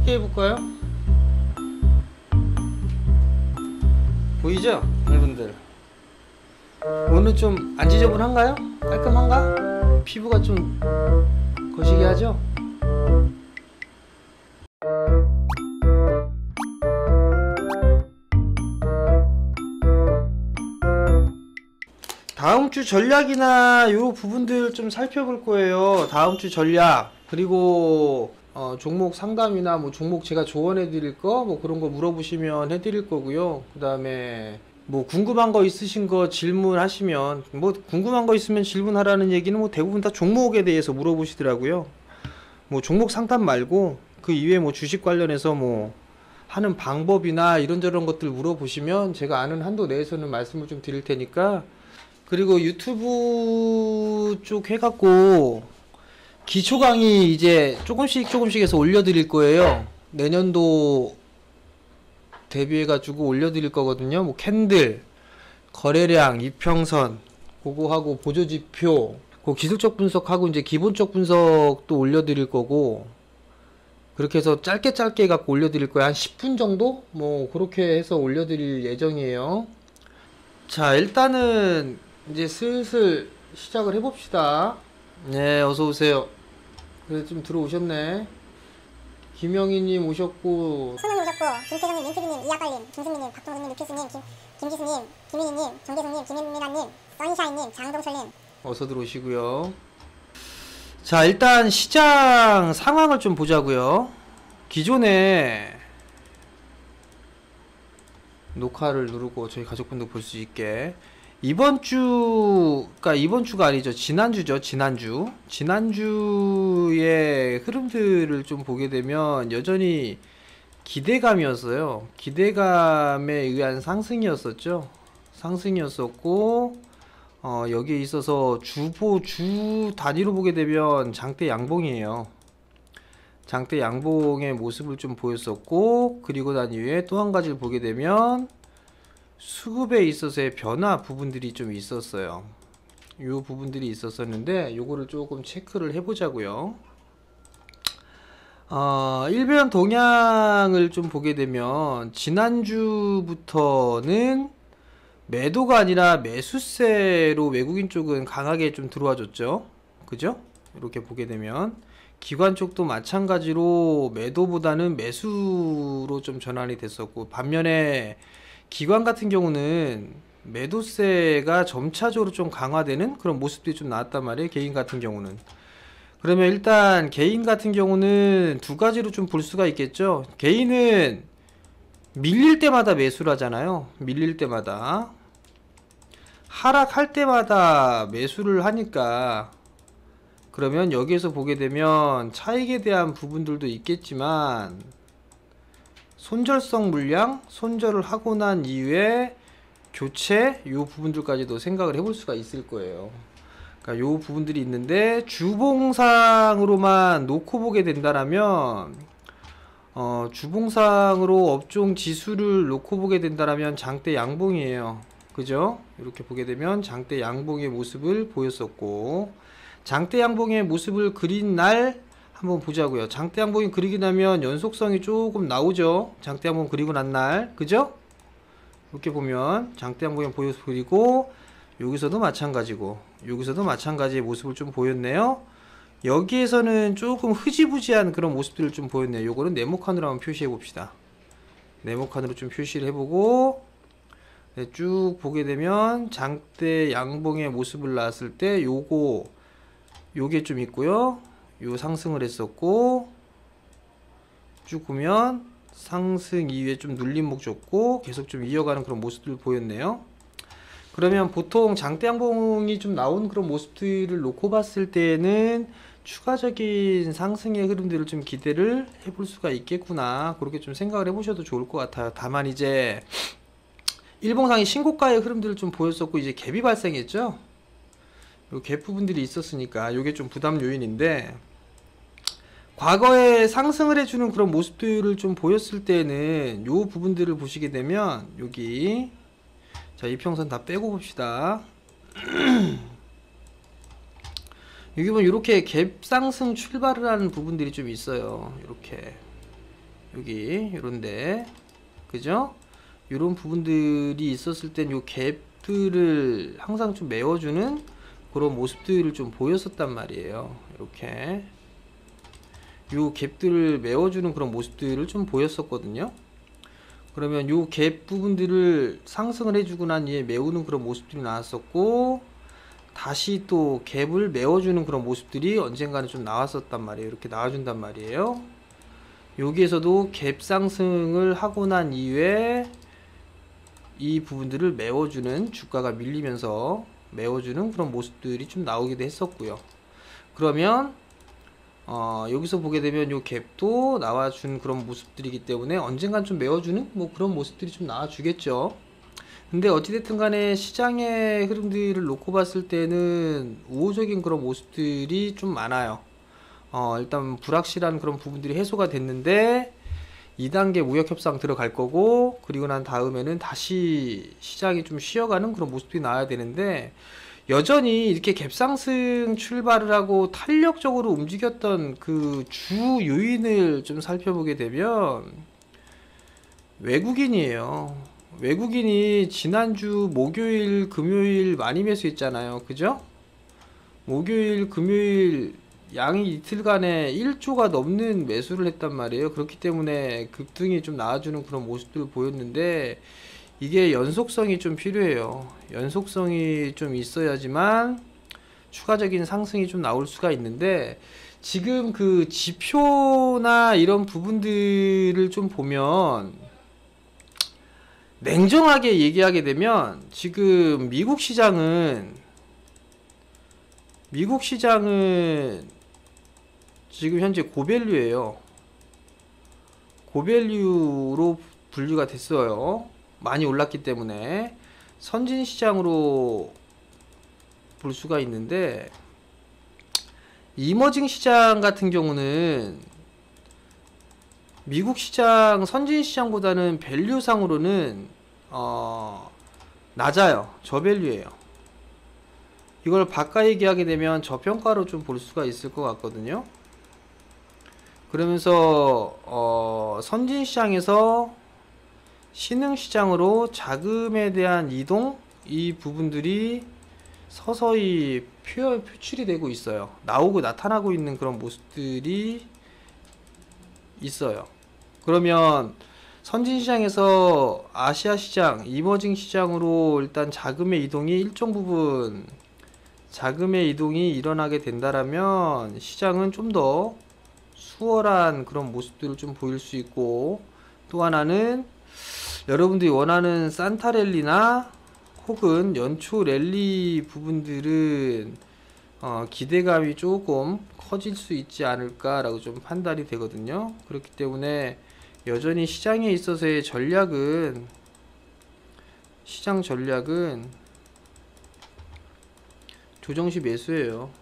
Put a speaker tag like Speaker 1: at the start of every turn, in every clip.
Speaker 1: 크게 해볼까요? 보이죠? 여러분들 오늘 좀 안 지저분한가요? 깔끔한가? 피부가 좀 거시기 하죠? 다음주 전략이나 요 부분들 좀 살펴볼 거예요. 다음주 전략, 그리고 종목 상담이나 뭐 종목 제가 조언해 드릴 거 뭐 그런 거 물어보시면 해 드릴 거고요. 그 다음에 뭐 궁금한 거 있으신 거 질문하시면, 뭐 궁금한 거 있으면 질문하라는 얘기는 뭐 대부분 다 종목에 대해서 물어보시더라고요. 뭐 종목 상담 말고 그 이외에 뭐 주식 관련해서 뭐 하는 방법이나 이런저런 것들 물어보시면 제가 아는 한도 내에서는 말씀을 좀 드릴 테니까. 그리고 유튜브 쪽 해갖고 기초 강의 이제 조금씩 해서 올려드릴 거예요. 내년도 대비해가지고 올려드릴 거거든요. 뭐 캔들, 거래량, 이평선, 그거 하고 보조지표, 그 기술적 분석하고 이제 기본적 분석도 올려드릴 거고, 그렇게 해서 짧게 해갖고 올려드릴 거예요. 한 10분 정도? 뭐 그렇게 해서 올려드릴 예정이에요. 자, 일단은 이제 슬슬 시작을 해봅시다. 네, 어서오세요. 그래, 좀 들어오셨네. 김영희님 오셨고,
Speaker 2: 손현님 오셨고, 김태성님, 민트비님, 이하갈님, 김승민님, 박동수님, 유필수님, 김지수님, 김민희님, 정재성님, 김민미라님, 써니샤인님, 장동철님
Speaker 1: 어서 들어오시고요. 자, 일단 시장 상황을 좀 보자고요. 기존에 녹화를 누르고 저희 가족분들 볼 수 있게, 이번 주가 아니죠. 지난주죠. 지난주의 흐름들을 좀 보게 되면 여전히 기대감이었어요. 기대감에 의한 상승이었었죠. 상승이었었고, 여기에 있어서 주 단위로 보게 되면 장대 양봉이에요. 장대 양봉의 모습을 좀 보였었고, 그리고 난 이후에 또 한 가지를 보게 되면 수급에 있어서의 변화 부분들이 좀 있었어요. 이 부분들이 있었었는데 요거를 조금 체크를 해보자고요. 일변 동향을 좀 보게 되면 지난주부터는 매도가 아니라 매수세로 외국인 쪽은 강하게 좀 들어와 줬죠. 그죠? 이렇게 보게 되면 기관 쪽도 마찬가지로 매도보다는 매수로 좀 전환이 됐었고, 반면에 기관 같은 경우는 매도세가 점차적으로 좀 강화되는 그런 모습들이 좀 나왔단 말이에요. 개인 같은 경우는. 그러면 일단 개인 같은 경우는 두 가지로 좀 볼 수가 있겠죠. 개인은 밀릴 때마다 매수를 하잖아요. 밀릴 때마다. 하락할 때마다 매수를 하니까, 그러면 여기에서 보게 되면 차익에 대한 부분들도 있겠지만 손절성 물량, 손절을 하고 난 이후에 교체, 요 부분들까지도 생각을 해볼 수가 있을 거예요. 그러니까 요 부분들이 있는데, 주봉상으로만 놓고 보게 된다라면, 주봉상으로 업종 지수를 놓고 보게 된다라면 장대 양봉이에요. 그죠? 이렇게 보게 되면 장대 양봉의 모습을 보였었고, 장대 양봉의 모습을 그린 날 한번 보자고요. 장대 양봉이 그리고 나면 연속성이 조금 나오죠. 장대 양봉 그리고 난 날, 그죠? 이렇게 보면 장대 양봉의 보여서 그리고, 여기서도 마찬가지고 여기서도 마찬가지의 모습을 좀 보였네요. 여기에서는 조금 흐지부지한 그런 모습들을 좀 보였네요. 요거는 네모칸으로 한번 표시해 봅시다. 네모칸으로 좀 표시를 해보고, 네, 쭉 보게 되면 장대 양봉의 모습을 나왔을 때 요게 좀 있고요. 요 상승을 했었고, 쭉 보면 상승 이후에 좀 눌림목 줬고 계속 좀 이어가는 그런 모습들을 보였네요. 그러면 보통 장대 양봉이 좀 나온 그런 모습들을 놓고 봤을 때는 추가적인 상승의 흐름들을 좀 기대를 해볼 수가 있겠구나, 그렇게 좀 생각을 해보셔도 좋을 것 같아요. 다만 이제 일봉상이 신고가의 흐름들을 좀 보였었고, 이제 갭이 발생했죠. 요 갭 부분들이 있었으니까 요게 좀 부담 요인인데, 과거에 상승을 해주는 그런 모습들을 좀 보였을 때는 요 부분들을 보시게 되면, 여기 자, 이평선 다 빼고 봅시다. 여기 보면 이렇게 갭 상승 출발을 하는 부분들이 좀 있어요. 이렇게 여기 요런데, 그죠? 요런 부분들이 있었을 땐 요 갭들을 항상 좀 메워주는 그런 모습들을 좀 보였었단 말이에요. 이렇게 요 갭들을 메워주는 그런 모습들을 좀 보였었거든요. 그러면 요 갭 부분들을 상승을 해주고 난 뒤에 메우는 그런 모습들이 나왔었고, 다시 또 갭을 메워주는 그런 모습들이 언젠가는 좀 나왔었단 말이에요. 이렇게 나와준단 말이에요. 여기에서도 갭 상승을 하고 난 이후에 이 부분들을 메워주는, 주가가 밀리면서 메워주는 그런 모습들이 좀 나오기도 했었고요. 그러면 여기서 보게 되면 요 갭도 나와준 그런 모습들이기 때문에 언젠간 좀 메워주는 뭐 그런 모습들이 좀 나와주겠죠. 근데 어찌됐든 간에 시장의 흐름들을 놓고 봤을 때는 우호적인 그런 모습들이 좀 많아요. 일단 불확실한 그런 부분들이 해소가 됐는데 2단계 무역협상 들어갈 거고, 그리고 난 다음에는 다시 시장이 좀 쉬어가는 그런 모습들이 나와야 되는데, 여전히 이렇게 갭상승 출발을 하고 탄력적으로 움직였던 그 주 요인을 좀 살펴보게 되면 외국인이에요. 외국인이 지난주 목요일 금요일 많이 매수했잖아요. 그죠? 목요일 금요일 양이 이틀간에 1조가 넘는 매수를 했단 말이에요. 그렇기 때문에 급등이 좀 나와주는 그런 모습들을 보였는데, 이게 연속성이 좀 필요해요. 연속성이 좀 있어야지만 추가적인 상승이 좀 나올 수가 있는데, 지금 그 지표나 이런 부분들을 좀 보면, 냉정하게 얘기하게 되면 지금 미국 시장은 지금 현재 고밸류예요. 고밸류로 분류가 됐어요. 많이 올랐기 때문에 선진 시장으로 볼 수가 있는데, 이머징 시장 같은 경우는 미국 시장, 선진 시장보다는 밸류상으로는 낮아요. 저밸류예요. 이걸 바꿔 얘기하게 되면 저평가로 좀 볼 수가 있을 것 같거든요. 그러면서 선진 시장에서 신흥 시장으로 자금에 대한 이동, 이 부분들이 서서히 표출이 되고 있어요. 나타나고 있는 그런 모습들이 있어요. 그러면 선진 시장에서 아시아 시장, 이머징 시장으로 일단 자금의 이동이 일정 부분 자금의 이동이 일어나게 된다라면 시장은 좀 더 수월한 그런 모습들을 좀 보일 수 있고, 또 하나는 여러분들이 원하는 산타 랠리나 혹은 연초 랠리 부분들은 기대감이 조금 커질 수 있지 않을까라고 좀 판단이 되거든요. 그렇기 때문에 여전히 시장에 있어서의 시장 전략은 조정시 매수예요.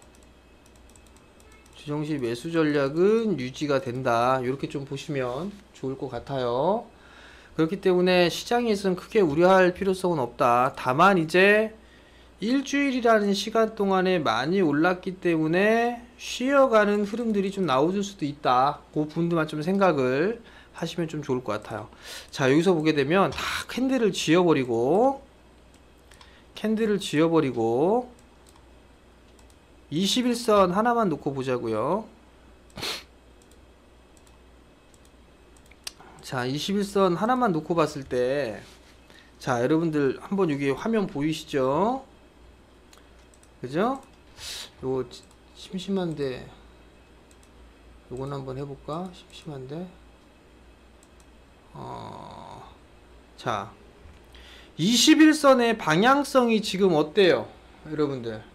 Speaker 1: 조정시 매수 전략은 유지가 된다. 이렇게 좀 보시면 좋을 것 같아요. 그렇기 때문에 시장에 있어서는 크게 우려할 필요성은 없다. 다만 이제 일주일이라는 시간 동안에 많이 올랐기 때문에 쉬어가는 흐름들이 좀 나올 수도 있다. 그 부분들만 좀 생각을 하시면 좀 좋을 것 같아요. 자, 여기서 보게 되면 다 캔들을 지워버리고 21선 하나만 놓고 보자고요. 자, 21선 하나만 놓고 봤을 때, 자, 여러분들 한번 여기 화면 보이시죠? 그죠? 요거 심심한데 요건 한번 해볼까? 심심한데. 자, 21선의 방향성이 지금 어때요? 여러분들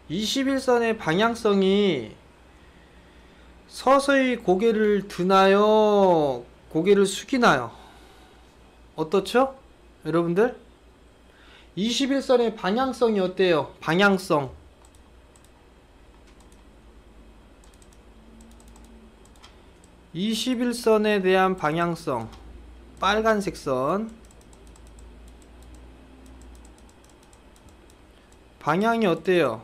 Speaker 1: 21선의 방향성이 서서히 고개를 드나요? 고개를 숙이나요? 어떻죠? 여러분들 21선의 방향성이 어때요? 방향성 21선에 대한 방향성, 빨간색 선 방향이 어때요?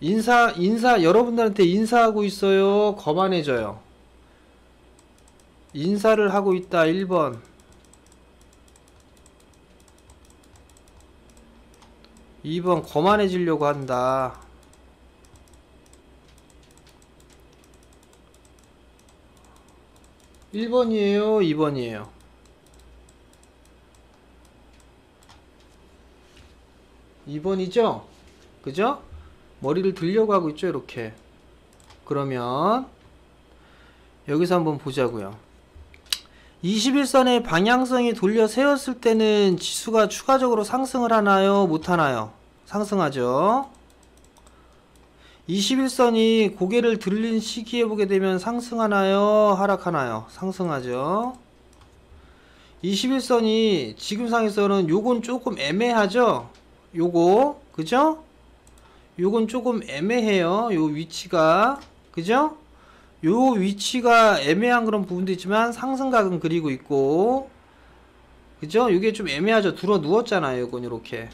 Speaker 1: 여러분들한테 인사하고 있어요? 거만해져요? 인사를 하고 있다. 1번. 2번 거만해지려고 한다. 1번이에요? 2번이에요? 2번이죠? 그죠? 머리를 들려고 하고 있죠? 이렇게. 그러면 여기서 한번 보자고요. 21선의 방향성이 돌려 세웠을 때는 지수가 추가적으로 상승을 하나요? 못하나요? 상승하죠. 21선이 고개를 들린 시기에 보게 되면 상승하나요? 하락하나요? 상승하죠. 21선이 지금 상에서는 요건 조금 애매하죠? 요거 그죠? 요건 조금 애매해요. 요 위치가 그죠? 요 위치가 애매한 그런 부분도 있지만 상승각은 그리고 있고 그죠? 요게 좀 애매하죠. 들어 누웠잖아요. 요건 요렇게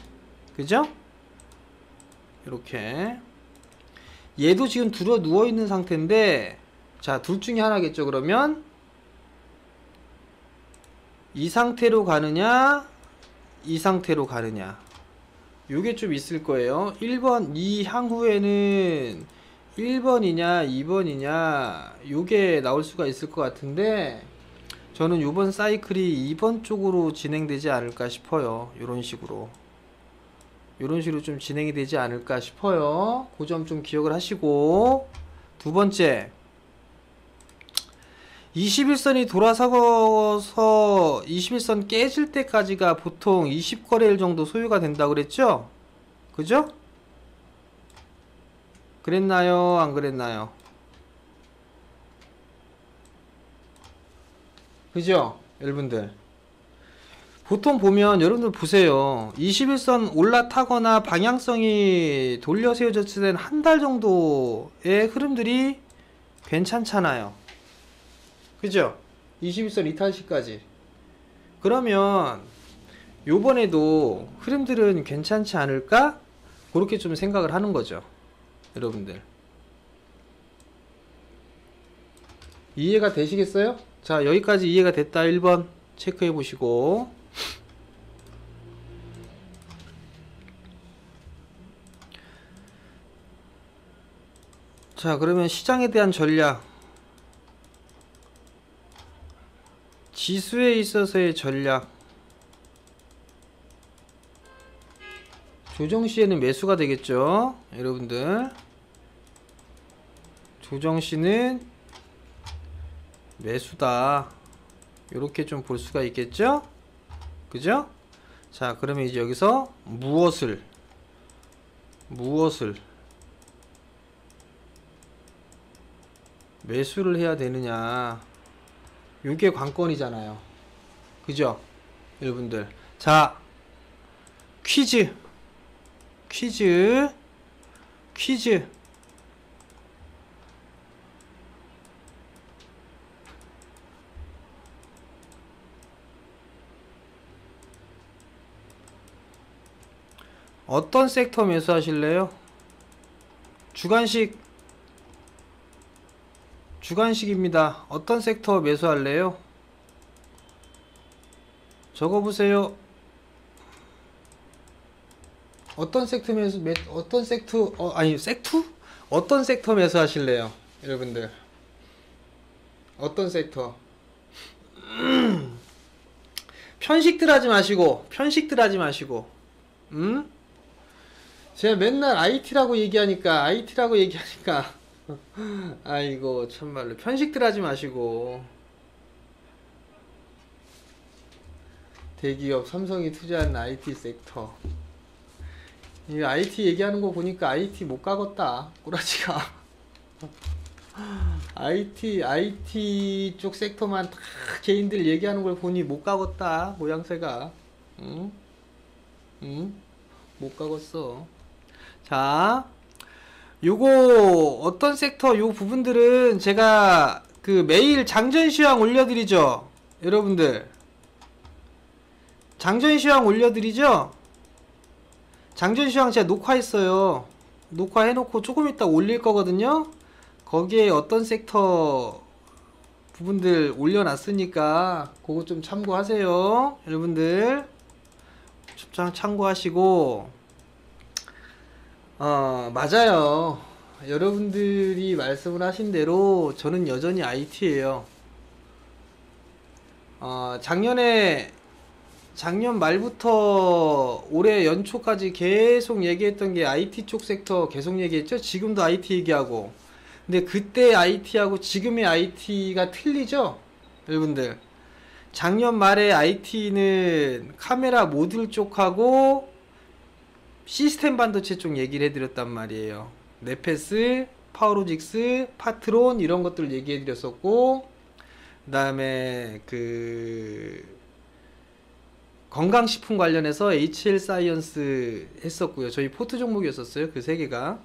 Speaker 1: 그죠? 요렇게 얘도 지금 들어 누워 있는 상태인데 자, 둘 중에 하나겠죠. 그러면 이 상태로 가느냐 이 상태로 가느냐 요게 좀 있을 거예요. 1번 이 향후에는 1번이냐 2번이냐 요게 나올 수가 있을 것 같은데 저는 요번 사이클이 2번 쪽으로 진행되지 않을까 싶어요. 요런 식으로 좀 진행이 되지 않을까 싶어요. 그 점 좀 기억을 하시고 두 번째 21선이 돌아서서 21선 깨질 때까지가 보통 20거래일 정도 소요가 된다고 그랬죠? 그죠? 그랬나요? 안 그랬나요? 그죠? 여러분들 보통 보면 여러분들 보세요. 21선 올라타거나 방향성이 돌려 세워졌을 때는 한 달 정도의 흐름들이 괜찮잖아요. 그죠? 21선 이탈시까지. 그러면 요번에도 흐름들은 괜찮지 않을까? 그렇게 좀 생각을 하는 거죠. 여러분들. 이해가 되시겠어요? 자, 여기까지 이해가 됐다. 1번 체크해 보시고. 자, 그러면 시장에 대한 전략. 지수에 있어서의 전략. 조정 시에는 매수가 되겠죠, 여러분들. 조정 시는 매수다. 이렇게 좀 볼 수가 있겠죠? 그죠? 자, 그러면 이제 여기서 무엇을 매수를 해야 되느냐. 이게 관건이잖아요. 그죠? 여러분들. 자, 퀴즈. 어떤 섹터 매수하실래요? 주간식입니다. 어떤 섹터 매수할래요? 적어보세요. 어떤 섹터 어떤 섹터 매수하실래요? 여러분들. 어떤 섹터? 편식들 하지 마시고. 제가 맨날 IT라고 얘기하니까 아이고 참말로 편식들 하지 마시고. 대기업 삼성이 투자한 IT 섹터. 이 IT 얘기하는 거 보니까 IT 못 가겠다. 꼬라지가. IT 쪽 섹터만 다 개인들 얘기하는 걸 보니 못 가겠다. 모양새가. 못 가겠어. 자, 요거 어떤 섹터 요 부분들은 제가 그 매일 장전 시황 올려드리죠. 여러분들. 장전 시황 올려드리죠. 장전 시황 제가 녹화했어요. 녹화해놓고 조금 이따 올릴 거거든요. 거기에 어떤 섹터 부분들 올려놨으니까 그거 좀 참고하세요. 여러분들 참고하시고, 맞아요. 여러분들이 말씀을 하신 대로 저는 여전히 IT예요. 작년 말부터 올해 연초까지 계속 얘기했던 게 IT 쪽 섹터 계속 얘기했죠. 지금도 IT 얘기하고. 근데 그때 IT하고 지금의 IT가 틀리죠, 여러분들. 작년 말에 IT는 카메라 모듈 쪽하고 시스템 반도체 쪽 얘기를 해드렸단 말이에요. 네페스, 파워로직스, 파트론 이런 것들 얘기해드렸었고, 그 다음에 건강식품 관련해서 HL 사이언스 했었고요. 저희 포트 종목이었었어요. 그 세 개가.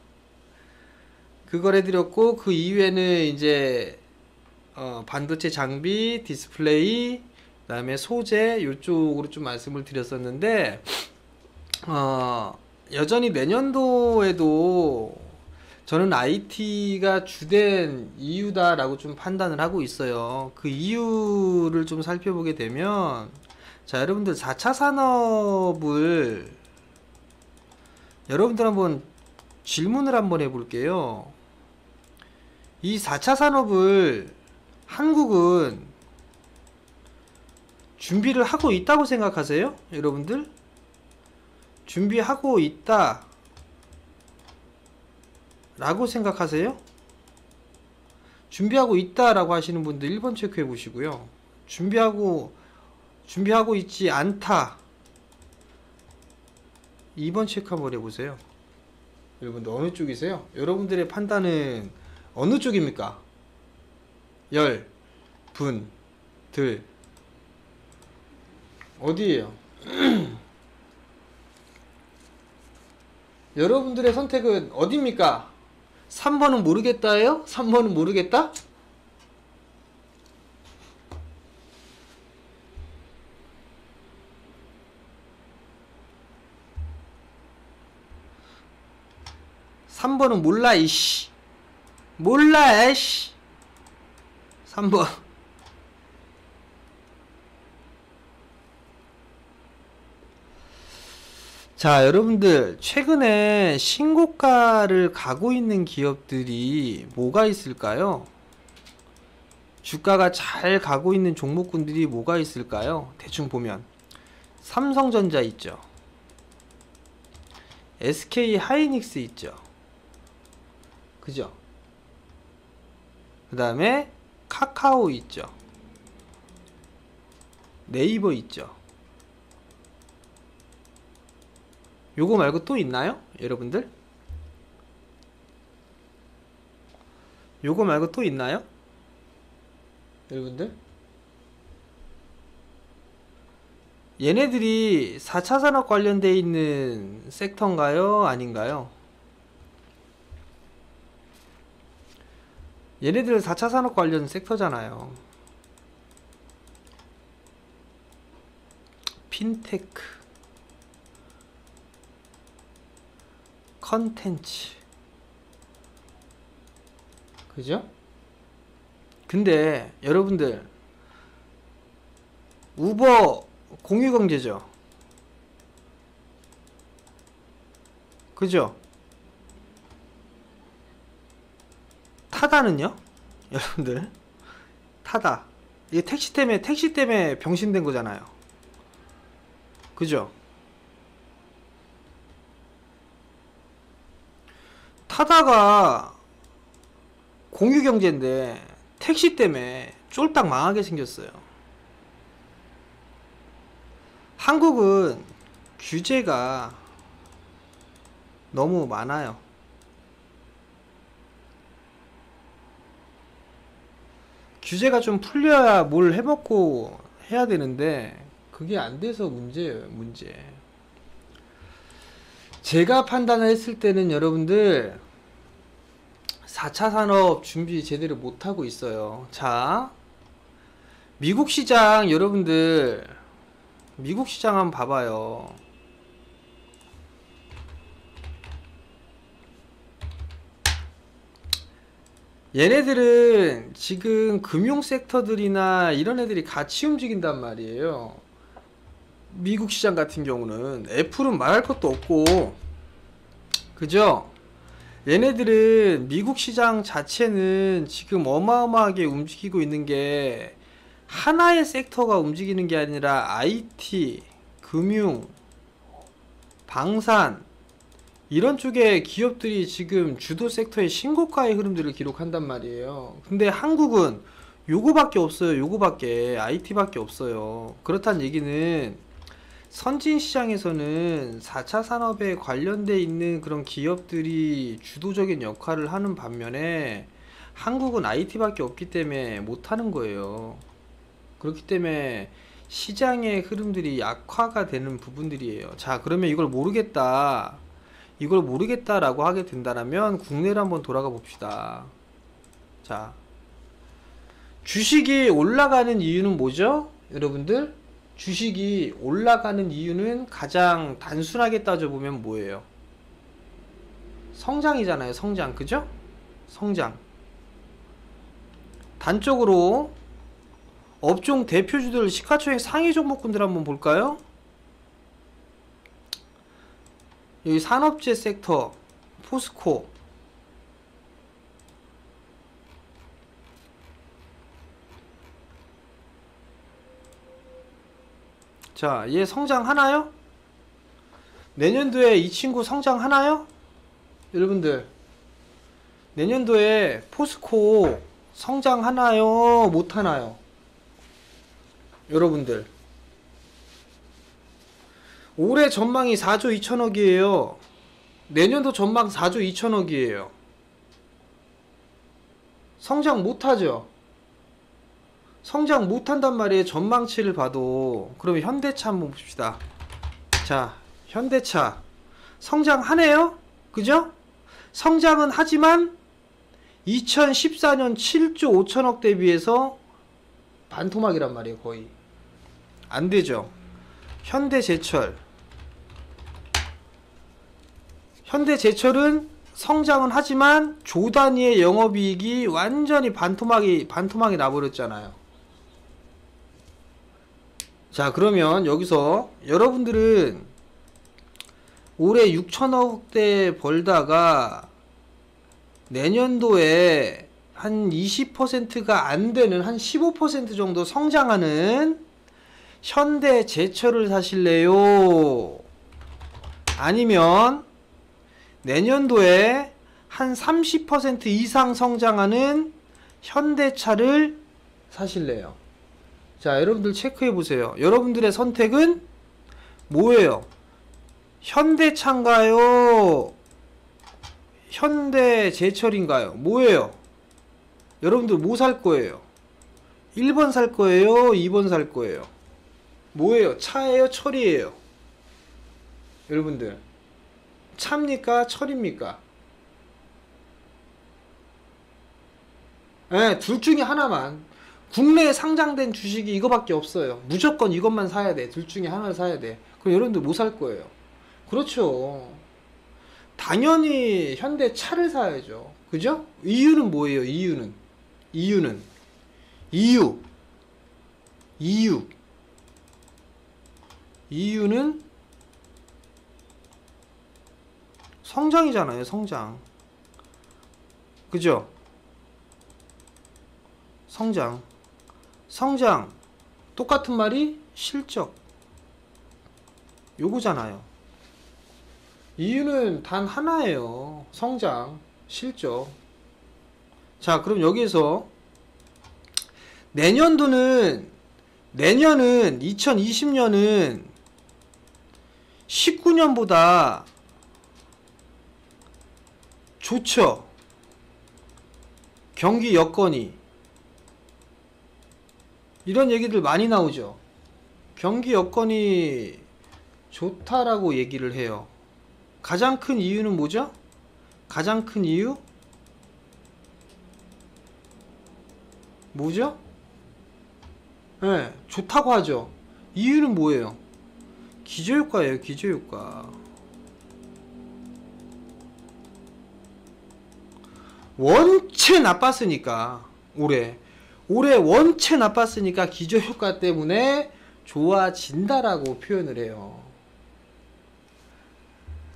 Speaker 1: 그걸 해드렸고, 그 이후에는 이제 반도체 장비, 디스플레이, 그 다음에 소재 이쪽으로 좀 말씀을 드렸었는데, 여전히 내년도에도 저는 IT가 주된 이유다라고 좀 판단을 하고 있어요. 그 이유를 좀 살펴보게 되면, 자, 여러분들 4차 산업을 여러분들 한번 질문을 한번 해볼게요. 이 4차 산업을 한국은 준비를 하고 있다고 생각하세요? 여러분들? 준비하고 있다 라고 생각하세요? 준비하고 있다 라고 하시는 분들 1번 체크해 보시고요. 준비하고 있지 않다 2번 체크 한번 해보세요. 여러분들 어느 쪽이세요? 여러분들의 판단은 어느 쪽입니까? 열, 분, 들 어디에요? 여러분들의 선택은 어디입니까? 3번은 모르겠다예요? 3번은 모르겠다? (3번은) 몰라 이씨 몰라 이씨 3번. 자, 여러분들 최근에 신고가를 가고 있는 기업들이 뭐가 있을까요? 주가가 잘 가고 있는 종목군들이 뭐가 있을까요? 대충 보면 삼성전자 있죠. SK 하이닉스 있죠. 그죠? 그 다음에 카카오 있죠. 네이버 있죠. 요거 말고 또 있나요? 여러분들? 요거 말고 또 있나요? 여러분들? 얘네들이 4차 산업 관련되어 있는 섹터인가요? 아닌가요? 얘네들 4차 산업 관련 섹터잖아요. 핀테크, 컨텐츠, 그죠? 근데 여러분들 우버 공유경제죠. 그죠? 타다는요? 여러분들 타다 이게 택시 때문에 병신된 거잖아요. 그죠? 타다가 공유경제인데 택시 때문에 쫄딱 망하게 생겼어요. 한국은 규제가 너무 많아요. 규제가 좀 풀려야 뭘 해먹고 해야 되는데 그게 안 돼서 문제예요, 문제. 제가 판단을 했을 때는 여러분들 4차 산업 준비 제대로 못하고 있어요. 자, 미국 시장 여러분들 미국 시장 한번 봐봐요. 얘네들은 지금 금융 섹터들이나 이런 애들이 같이 움직인단 말이에요. 미국 시장 같은 경우는 애플은 말할 것도 없고, 그죠? 얘네들은 미국 시장 자체는 지금 어마어마하게 움직이고 있는 게 하나의 섹터가 움직이는 게 아니라 IT, 금융, 방산 이런 쪽의 기업들이 지금 주도 섹터의 신고가의 흐름들을 기록한단 말이에요. 근데 한국은 요거밖에 없어요. 요거밖에, IT밖에 없어요. 그렇다는 얘기는 선진 시장에서는 4차 산업에 관련돼 있는 그런 기업들이 주도적인 역할을 하는 반면에 한국은 IT밖에 없기 때문에 못하는 거예요. 그렇기 때문에 시장의 흐름들이 약화가 되는 부분들이에요. 자, 그러면 이걸 모르겠다라고 하게 된다면 국내로 한번 돌아가 봅시다. 자, 주식이 올라가는 이유는 뭐죠? 여러분들, 주식이 올라가는 이유는 가장 단순하게 따져보면 뭐예요? 성장이잖아요. 성장. 그죠? 성장. 단적으로 업종 대표주들 시가총액 상위 종목군들 한번 볼까요? 여기 산업재 섹터 포스코, 자, 얘 성장하나요? 내년도에 이 친구 성장하나요? 여러분들, 내년도에 포스코 성장하나요? 못하나요? 여러분들, 올해 전망이 4조 2천억이에요. 내년도 전망 4조 2천억이에요. 성장 못하죠? 성장 못한단 말이에요. 전망치를 봐도. 그러면 현대차 한번 봅시다. 자, 현대차 성장하네요? 그죠? 성장은 하지만 2014년 7조 5천억 대비해서 반토막이란 말이에요. 거의 안되죠. 현대제철은 성장은 하지만 조 단위의 영업이익이 완전히 반토막이 나버렸잖아요. 자, 그러면 여기서 여러분들은 올해 6천억대 벌다가 내년도에 한 20%가 안 되는 한 15% 정도 성장하는 현대제철을 사실래요? 아니면 내년도에 한 30% 이상 성장하는 현대차를 사실래요? 자, 여러분들 체크해 보세요. 여러분들의 선택은 뭐예요? 현대차인가요? 현대제철인가요? 뭐예요? 여러분들 뭐 살 거예요? 1번 살 거예요? 2번 살 거예요? 뭐예요? 차예요? 철이에요? 여러분들, 차입니까? 철입니까? 네, 둘 중에 하나만. 국내에 상장된 주식이 이거밖에 없어요. 무조건 이것만 사야 돼. 둘 중에 하나를 사야 돼. 그럼 여러분들 뭐 살 거예요? 그렇죠. 당연히 현대차를 사야죠. 그죠? 이유는 뭐예요? 이유는 성장이잖아요. 성장. 그죠? 성장. 똑같은 말이 실적. 요거잖아요. 이유는 단 하나예요. 성장, 실적. 자, 그럼 여기에서 내년은 2020년은 19년보다 좋죠. 경기 여건이. 이런 얘기들 많이 나오죠. 경기 여건이 좋다라고 얘기를 해요. 가장 큰 이유는 뭐죠? 가장 큰 이유? 뭐죠? 네, 좋다고 하죠. 이유는 뭐예요? 기저효과예요. 기저효과. 원체 나빴으니까 올해 원체 나빴으니까 기저효과 때문에 좋아진다라고 표현을 해요.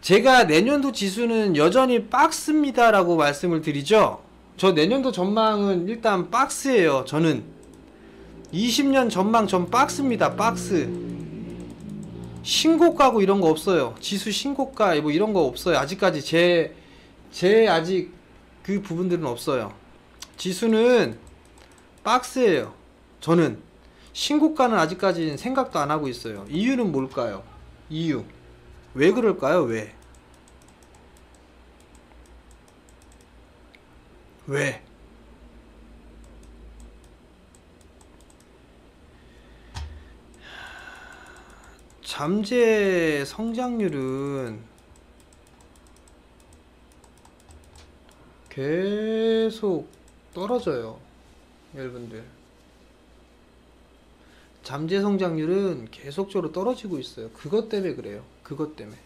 Speaker 1: 제가 내년도 지수는 여전히 박스입니다 라고 말씀을 드리죠. 저 내년도 전망은 일단 박스예요. 저는 20년 전망 전 박스입니다. 박스. 신고가고 이런 거 없어요. 지수 신고가 뭐 이런 거 없어요. 아직까지 제 아직 그 부분들은 없어요. 지수는 박스예요. 저는 신고가는 아직까지는 생각도 안 하고 있어요. 이유는 뭘까요? 이유 왜 그럴까요? 왜? 잠재 성장률은 계속 떨어져요. 여러분들, 잠재 성장률은 계속적으로 떨어지고 있어요. 그것 때문에 그래요. 그것 때문에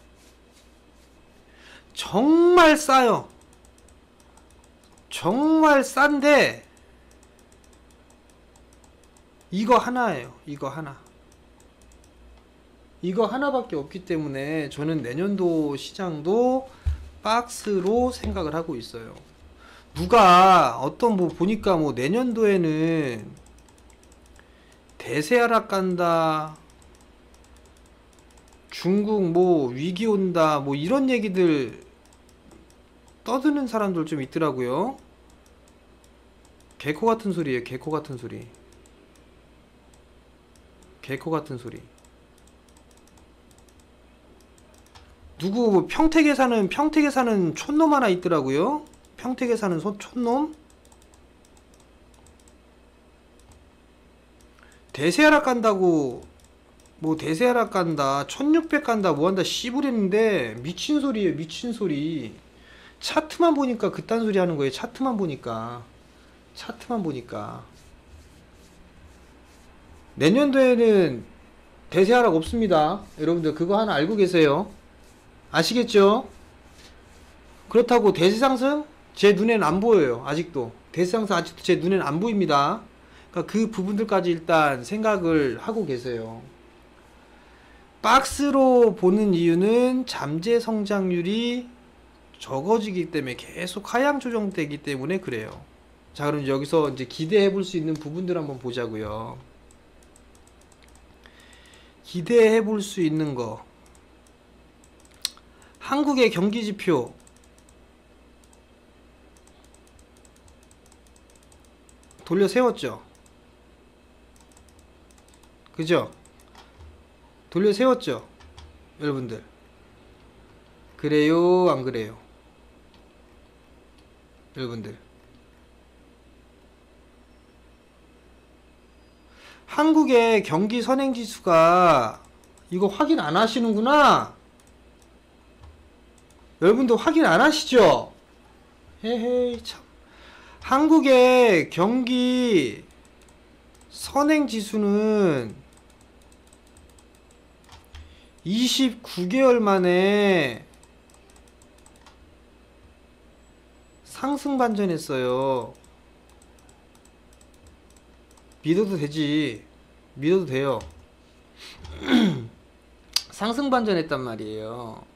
Speaker 1: 정말 싸요. 정말 싼데 이거 하나예요. 이거 하나밖에 없기 때문에 저는 내년도 시장도 박스로 생각을 하고 있어요. 누가 어떤 뭐 보니까 뭐 내년도에는 대세 하락 간다, 중국 뭐 위기 온다, 뭐 이런 얘기들 떠드는 사람들 좀 있더라고요. 개코 같은 소리예요. 개코 같은 소리. 누구 뭐 평택에 사는 촌놈 하나 있더라고요. 평택에 사는 촌놈. 대세 하락 간다고, 뭐 대세 하락 간다, 1600 간다, 뭐 한다 씨부리는데 미친 소리예요. 미친 소리. 차트만 보니까 그딴 소리 하는 거예요. 차트만 보니까 내년도에는 대세 하락 없습니다. 여러분들 그거 하나 알고 계세요. 아시겠죠? 그렇다고 대세 상승? 제 눈에는 안 보여요. 아직도 대세 상승 아직도 제 눈에는 안 보입니다. 그러니까 그 부분들까지 일단 생각을 하고 계세요. 박스로 보는 이유는 잠재 성장률이 적어지기 때문에, 계속 하향 조정되기 때문에 그래요. 자, 그럼 여기서 이제 기대해 볼 수 있는 부분들 한번 보자고요. 기대해 볼 수 있는 거, 한국의 경기 지표 돌려 세웠죠. 그죠? 돌려 세웠죠. 여러분들 그래요, 안 그래요? 여러분들 한국의 경기 선행지수가, 이거 확인 안 하시는구나. 여러분들 확인 안 하시죠? 헤헤이 참. 한국의 경기 선행지수는 29개월 만에 상승 반전했어요. 믿어도 되지. 믿어도 돼요. 상승 반전했단 말이에요.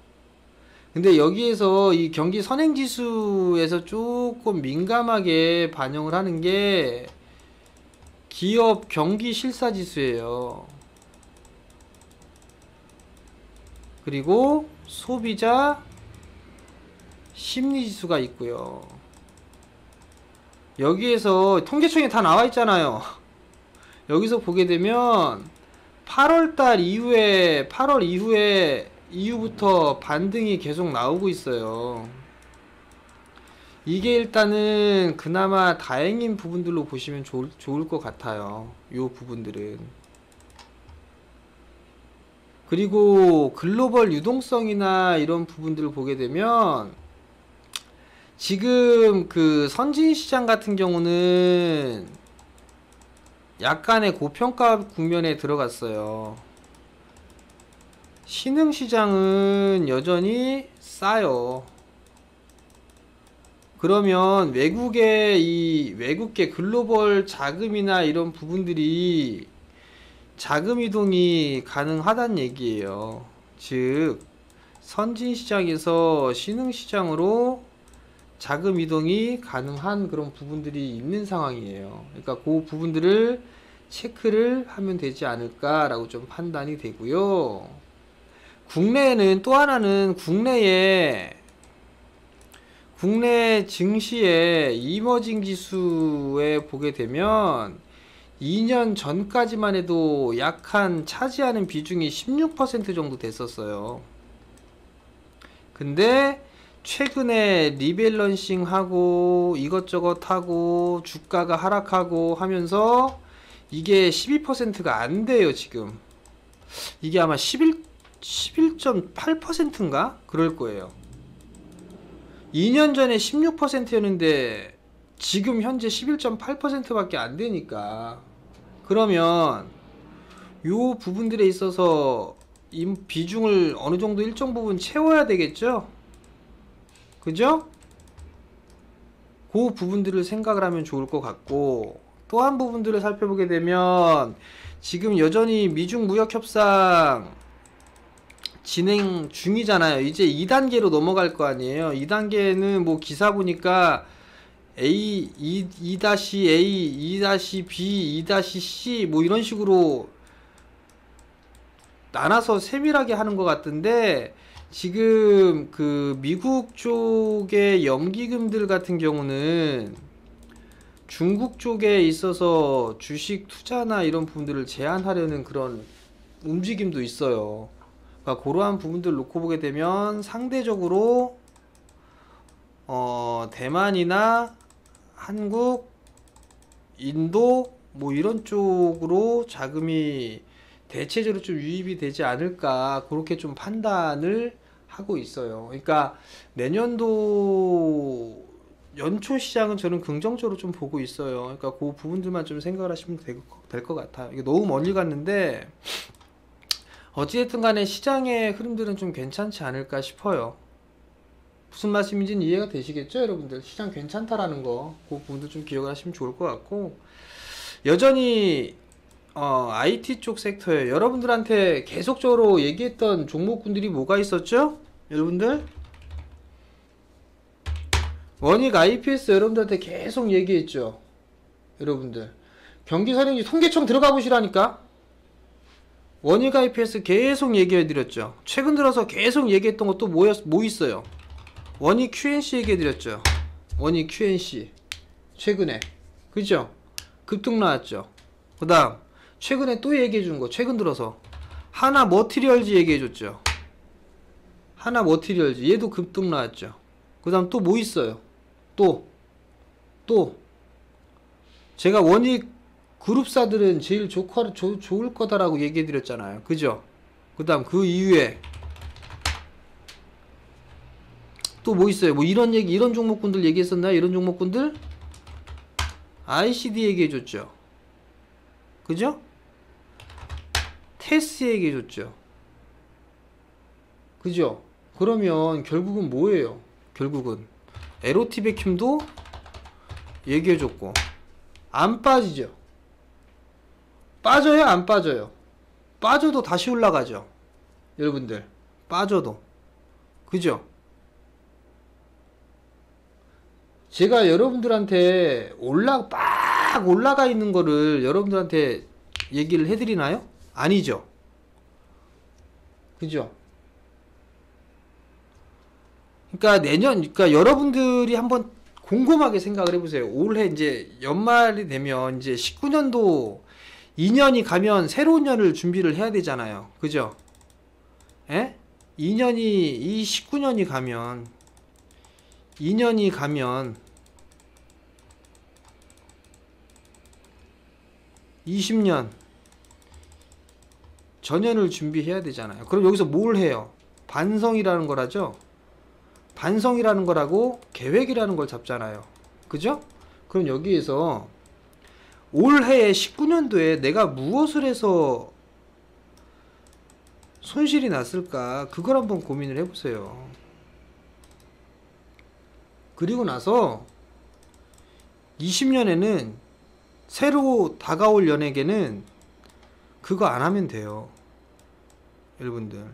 Speaker 1: 근데 여기에서 이 경기 선행지수에서 조금 민감하게 반영을 하는 게 기업 경기 실사지수예요. 그리고 소비자 심리지수가 있고요. 여기에서 통계청에 다 나와 있잖아요. 여기서 보게 되면 8월 이후부터 반등이 계속 나오고 있어요. 이게 일단은 그나마 다행인 부분들로 보시면 좋을 것 같아요. 요 부분들은. 그리고 글로벌 유동성이나 이런 부분들을 보게 되면 지금 그 선진 시장 같은 경우는 약간의 고평가 국면에 들어갔어요. 신흥 시장은 여전히 싸요. 그러면 외국계 글로벌 자금이나 이런 부분들이 자금 이동이 가능하다는 얘기예요. 즉 선진 시장에서 신흥 시장으로 자금 이동이 가능한 그런 부분들이 있는 상황이에요. 그러니까 그 부분들을 체크를 하면 되지 않을까라고 좀 판단이 되고요. 국내에는 또 하나는 국내 증시의 이머징 지수에 보게 되면 2년 전까지만 해도 약한 차지하는 비중이 16% 정도 됐었어요. 근데 최근에 리밸런싱 하고 이것저것 하고 주가가 하락하고 하면서 이게 12%가 안 돼요, 지금. 이게 아마 11.8%인가? 그럴 거예요. 2년 전에 16%였는데 지금 현재 11.8%밖에 안 되니까. 그러면 요 부분들에 있어서 이 비중을 어느 정도 일정 부분 채워야 되겠죠? 그죠? 그 부분들을 생각을 하면 좋을 것 같고, 또 한 부분들을 살펴보게 되면 지금 여전히 미중 무역 협상 진행 중이잖아요. 이제 2단계로 넘어갈 거 아니에요. 2단계는 뭐 기사 보니까 A, 2-A, 2-B, 2-C 뭐 이런 식으로 나눠서 세밀하게 하는 것 같은데, 지금 그 미국 쪽의 연기금들 같은 경우는 중국 쪽에 있어서 주식 투자나 이런 부분들을 제한하려는 그런 움직임도 있어요. 그러니까 그러한 부분들 놓고 보게 되면 상대적으로 대만이나 한국, 인도 뭐 이런 쪽으로 자금이 대체적으로 좀 유입이 되지 않을까, 그렇게 좀 판단을 하고 있어요. 그러니까 내년도 연초 시장은 저는 긍정적으로 좀 보고 있어요. 그러니까 그 부분들만 좀 생각을 하시면 될 것 같아요. 이게 너무 멀리 갔는데 어찌됐든 간에 시장의 흐름들은 좀 괜찮지 않을까 싶어요. 무슨 말씀인지는 이해가 되시겠죠, 여러분들? 시장 괜찮다라는 거, 그 부분도 좀 기억을 하시면 좋을 것 같고, 여전히 IT 쪽 섹터에 여러분들한테 계속적으로 얘기했던 종목군들이 뭐가 있었죠? 여러분들? 원익 IPS 여러분들한테 계속 얘기했죠. 여러분들 경기선행지 통계청 들어가 보시라니까. 원익 IPS 계속 얘기해드렸죠. 최근 들어서 계속 얘기했던 것도 뭐 있어요? 원익 QNC 얘기해드렸죠. 원익 QNC 최근에, 그죠? 급등 나왔죠. 그 다음 최근에 또 얘기해준 거, 최근 들어서 하나 머티리얼즈 얘기해줬죠. 하나 머티리얼즈 얘도 급등 나왔죠. 그 다음 또 뭐 있어요? 또 제가 원익 그룹사들은 제일 좋을 거다라고 얘기해 드렸잖아요. 그죠? 그 다음 그 이후에 또 뭐 있어요? 뭐 이런 얘기, 이런 종목군들 얘기했었나요? 이런 종목군들? ICD 얘기해 줬죠. 그죠? 테스 얘기해 줬죠. 그죠? 그러면 결국은 뭐예요? 결국은 LOT 백큐도 얘기해줬고, 안 빠지죠? 빠져요? 안 빠져요? 빠져도 다시 올라가죠? 여러분들 빠져도, 그죠? 제가 여러분들한테 빡 올라가 있는 거를 여러분들한테 얘기를 해드리나요? 아니죠? 그죠? 그러니까 여러분들이 한번 곰곰하게 생각을 해보세요. 올해 이제 연말이 되면 이제 19년도 2년이 가면 새로운 년을 준비를 해야 되잖아요. 그죠? 예? 19년이 가면 20년 전년을 준비해야 되잖아요. 그럼 여기서 뭘 해요? 반성이라는 거라죠? 반성이라는 거라고 계획이라는 걸 잡잖아요. 그죠? 그럼 여기에서 올해 19년도에 내가 무엇을 해서 손실이 났을까? 그걸 한번 고민을 해보세요. 그리고 나서 20년에는 새로 다가올 연예계는 그거 안 하면 돼요. 여러분들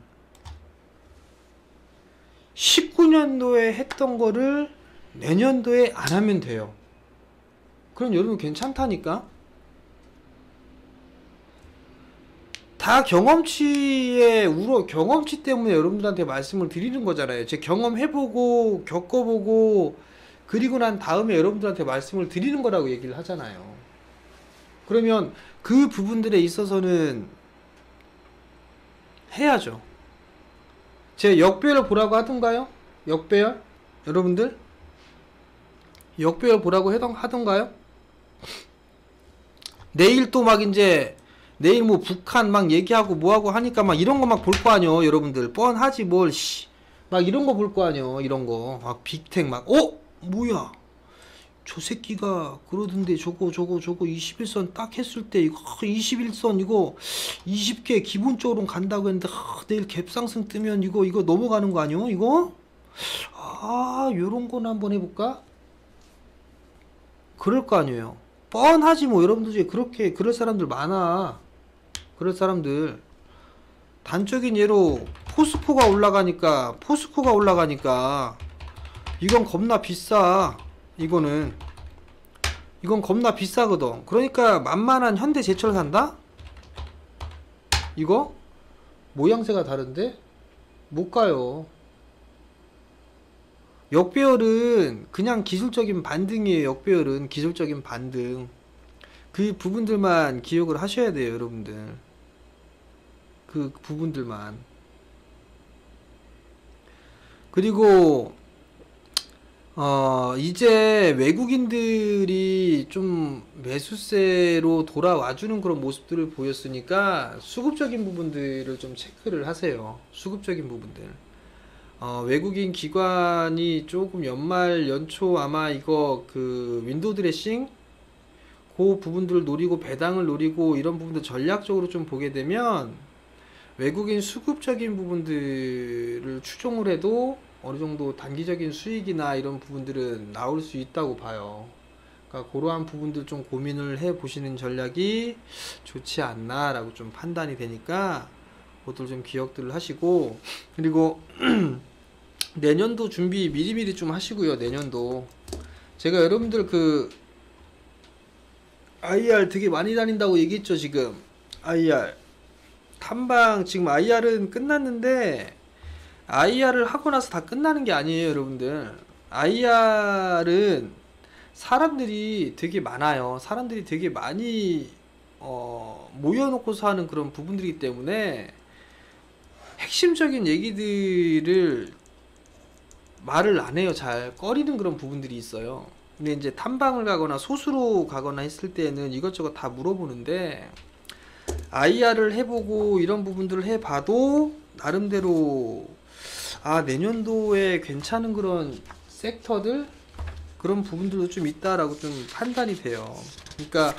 Speaker 1: 19년도에 했던 거를 내년도에 안 하면 돼요. 그럼 여러분 괜찮다니까? 다 경험치에 경험치 때문에 여러분들한테 말씀을 드리는 거잖아요. 제 경험해보고 겪어보고 그리고 난 다음에 여러분들한테 말씀을 드리는 거라고 얘기를 하잖아요. 그러면 그 부분들에 있어서는 해야죠. 제 역배열 보라고 하던가요? 역배열? 여러분들? 역배열 보라고 하던가요? 내일 또 막 이제 내일 뭐 북한 막 얘기하고 뭐하고 하니까 막 이런 거 막 볼 거 아니요. 여러분들 뻔하지 뭘 막 이런 거 볼 거 아니요. 이런 거 막 빅텍 막 뭐야 저 새끼가 그러던데 저거 21선 딱 했을 때 이거 21선 이거 20개 기본적으로 간다고 했는데 내일 갭상승 뜨면 이거 넘어가는 거 아니요. 이거 요런 거는 한번 해볼까? 그럴 거 아니에요. 뻔하지 뭐. 여러분들 중에 그렇게 그럴 사람들 많아. 그럴 사람들 단적인 예로 포스코가 올라가니까 이건 겁나 비싸. 이건 겁나 비싸거든. 그러니까 만만한 현대제철 산다? 이거 모양새가 다른데 못 가요. 역배열은 그냥 기술적인 반등이에요. 역배열은 기술적인 반등. 그 부분들만 기억을 하셔야 돼요, 여러분들. 그 부분들만. 그리고 이제 외국인들이 좀 매수세로 돌아와주는 그런 모습들을 보였으니까 수급적인 부분들을 좀 체크를 하세요. 수급적인 부분들. 외국인 기관이 조금 연초 아마 이거 그 윈도우 드레싱 그 부분들을 노리고 배당을 노리고 이런 부분들 전략적으로 좀 보게 되면 외국인 수급적인 부분들을 추종을 해도 어느 정도 단기적인 수익이나 이런 부분들은 나올 수 있다고 봐요. 그러니까 그러한 부분들 좀 고민을 해 보시는 전략이 좋지 않나 라고 좀 판단이 되니까 그것들 좀 기억들을 하시고, 그리고 내년도 준비 미리미리 좀 하시고요. 내년도 제가 여러분들 그 IR 되게 많이 다닌다고 얘기했죠. 지금 IR 탐방 지금 IR은 끝났는데 IR을 하고 나서 다 끝나는 게 아니에요. 여러분들 IR은 사람들이 되게 많아요. 사람들이 되게 많이 모여놓고서 하는 그런 부분들이기 때문에 핵심적인 얘기들을 말을 안 해요. 잘 꺼리는 그런 부분들이 있어요. 근데 이제 탐방을 가거나 소수로 가거나 했을 때는 이것저것 다 물어보는데 IR을 해보고 이런 부분들을 해봐도 나름대로 내년도에 괜찮은 그런 섹터들 그런 부분들도 좀 있다라고 좀 판단이 돼요. 그러니까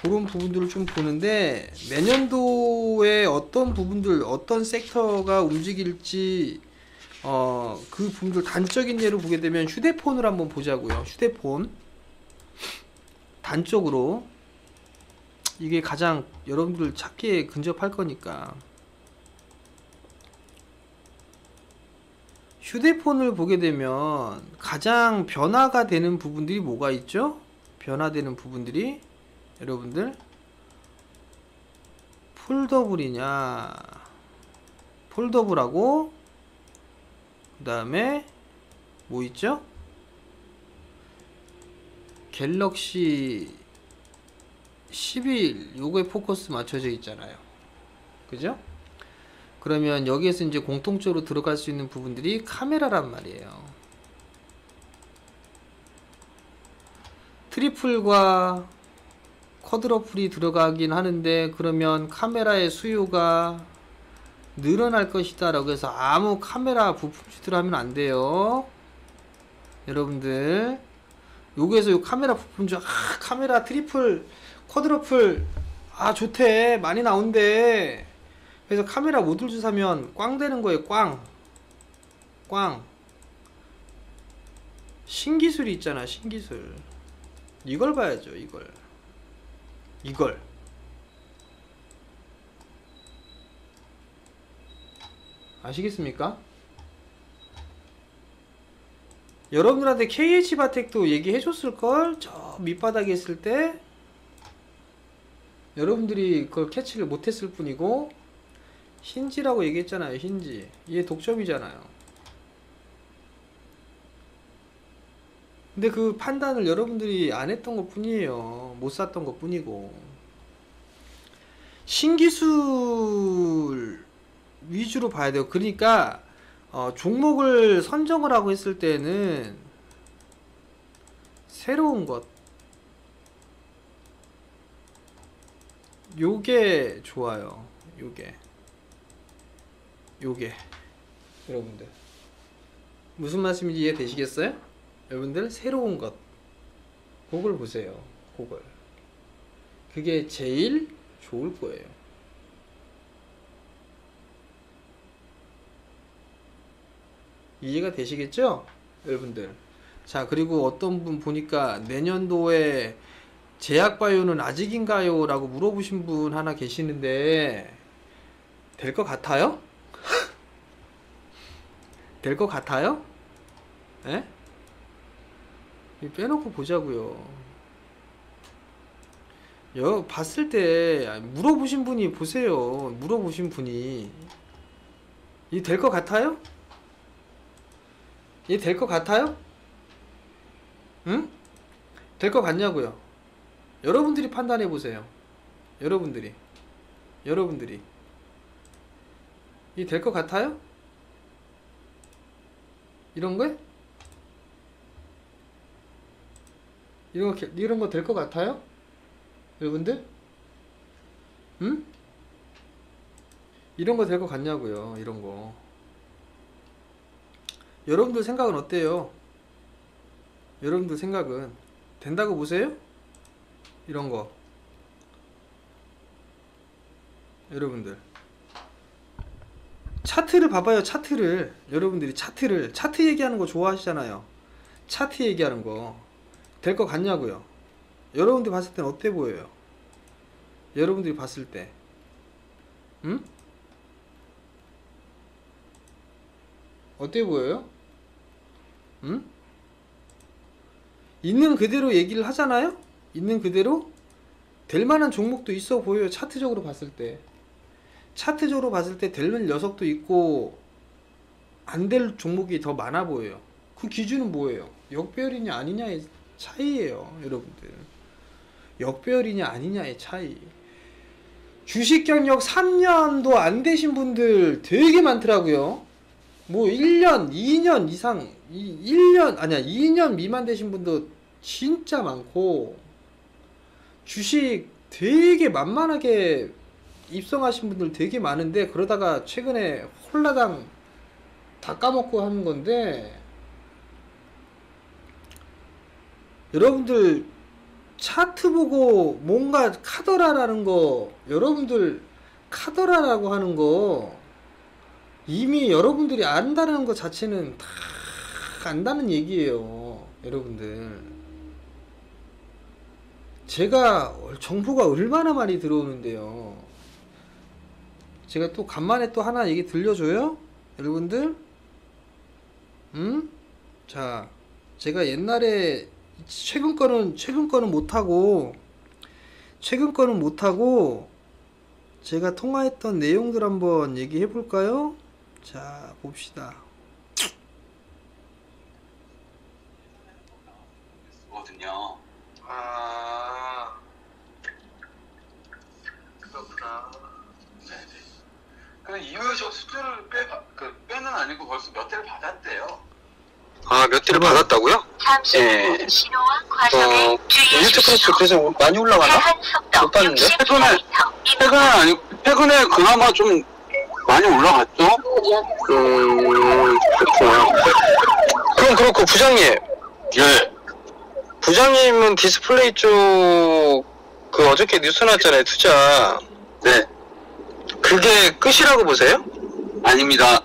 Speaker 1: 그런 부분들을 좀 보는데 내년도에 어떤 부분들 어떤 섹터가 움직일지 그 부분들 단적인 예로 보게 되면 휴대폰을 한번 보자고요. 휴대폰 단적으로 이게 가장 여러분들 찾기에 근접할 거니까 휴대폰을 보게 되면 가장 변화가 되는 부분들이 뭐가 있죠? 변화되는 부분들이 여러분들 폴더블하고 그 다음에 뭐 있죠? 갤럭시 11 요거에 포커스 맞춰져 있잖아요. 그죠? 그러면 여기에서 이제 공통적으로 들어갈 수 있는 부분들이 카메라란 말이에요. 트리플과 쿼드러플이 들어가긴 하는데 그러면 카메라의 수요가 늘어날 것이다 라고 해서 아무 카메라 부품 수출을 하면 안 돼요. 여러분들 요거에서 요 카메라 부품 중 카메라 트리플 쿼드러플 좋대 많이 나온대. 그래서 카메라 모듈 사면 꽝 되는 거예요. 꽝 신기술이 있잖아, 신기술. 이걸 봐야죠, 이걸. 아시겠습니까? 여러분들한테 KH바텍도 얘기해줬을걸? 저 밑바닥에 있을 때 여러분들이 그걸 캐치를 못했을 뿐이고, 힌지라고 얘기했잖아요. 힌지. 얘 독점이잖아요. 근데 그 판단을 여러분들이 안 했던 것 뿐이에요. 못 샀던 것 뿐이고. 신기술 위주로 봐야 돼요. 그러니까 종목을 선정을 하고 했을 때는 새로운 것, 요게 좋아요. 요게 여러분들 무슨 말씀인지 이해되시겠어요? 여러분들 새로운 것, 그걸 보세요. 그게 제일 좋을 거예요. 이해가 되시겠죠? 여러분들. 자, 그리고 어떤 분 보니까 내년도에 제약바이오는 아직인가요? 라고 물어보신 분 하나 계시는데, 될 것 같아요? 될 것 같아요? 에? 빼놓고 보자고요. 봤을 때 물어보신 분이 보세요. 물어보신 분이 이 될 것 같아요? 이 될 것 같아요? 응? 될 것 같냐고요? 여러분들이 판단해 보세요. 여러분들이 이 될 것 같아요? 이런 거? 이런 거 될 것 같아요? 여러분들? 응? 이런 거 될 것 같냐고요. 이런 거. 여러분들 생각은 어때요? 여러분들 생각은 된다고 보세요? 이런 거. 여러분들 차트를 봐봐요. 차트를. 여러분들이 차트 얘기하는 거 좋아하시잖아요. 차트 얘기하는 거 될 것 같냐고요. 여러분들이 봤을 때는 어때 보여요? 여러분들이 봤을 때 응? 어때 보여요? 응? 있는 그대로 얘기를 하잖아요? 있는 그대로 될 만한 종목도 있어 보여요. 차트적으로 봤을 때 될 녀석도 있고 안 될 종목이 더 많아 보여요. 그 기준은 뭐예요? 역배열이냐 아니냐의 차이예요. 여러분들, 역배열이냐 아니냐의 차이. 주식 경력 3년도 안 되신 분들 되게 많더라고요. 뭐 1년, 2년 이상, 2년 미만 되신 분도 진짜 많고, 주식 되게 만만하게 입성하신 분들 되게 많은데, 그러다가 최근에 홀라당 다 까먹고 하는 건데, 여러분들 차트 보고 뭔가 카더라라는 거, 여러분들 카더라라고 하는 거 이미 여러분들이 안다는 것 자체는 다 안다는 얘기예요. 여러분들, 제가 정보가 얼마나 많이 들어오는데요. 제가 또 간만에 또 하나 얘기 들려줘요, 여러분들. 자, 제가 옛날에 최근 거는 못하고 제가 통화했던 내용들 한번 얘기해 볼까요? 자, 봅시다.
Speaker 3: 거든요.
Speaker 4: 그렇구나.
Speaker 3: 네네. 그 이후에 저 수주를 빼는 아니고 벌써 몇 대를 받았대요.
Speaker 4: 몇 대를 받았다고요?
Speaker 5: 잠시 후
Speaker 3: 예.
Speaker 5: 신호와 과속에 주의해
Speaker 4: 유튜브에서
Speaker 5: 주십시오.
Speaker 4: 그래서 많이 올라가나?
Speaker 5: 제한 속도
Speaker 4: 못 봤는데?
Speaker 5: 60km.
Speaker 3: 최근에 그나마 좀 많이 올라갔죠?
Speaker 4: 그렇구나. 그럼 그렇고 부장님,
Speaker 3: 예.
Speaker 4: 부장님은 디스플레이 쪽 그 어저께 뉴스 났잖아요, 투자.
Speaker 3: 네.
Speaker 4: 그게 끝이라고 보세요?
Speaker 3: 아닙니다.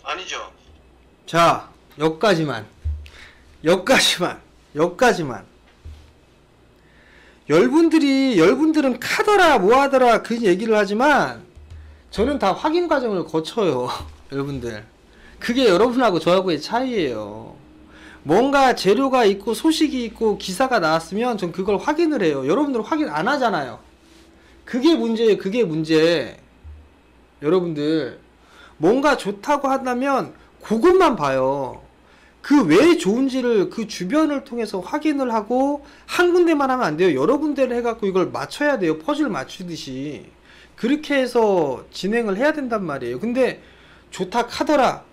Speaker 4: 아니죠.
Speaker 1: 자, 여기까지만. 여기까지만. 여러분들은 카더라 뭐하더라 그 얘기를 하지만 저는 다 확인 과정을 거쳐요. 여러분들, 그게 여러분하고 저하고의 차이예요. 뭔가 재료가 있고 소식이 있고 기사가 나왔으면 전 그걸 확인을 해요. 여러분들은 확인 안 하잖아요. 그게 문제예요. 그게 문제. 여러분들 뭔가 좋다고 한다면 그것만 봐요. 그 왜 좋은지를 그 주변을 통해서 확인을 하고 한 군데만 하면 안 돼요. 여러 군데를 해갖고 이걸 맞춰야 돼요. 퍼즐 맞추듯이. 그렇게 해서 진행을 해야 된단 말이에요. 근데 좋다 카더라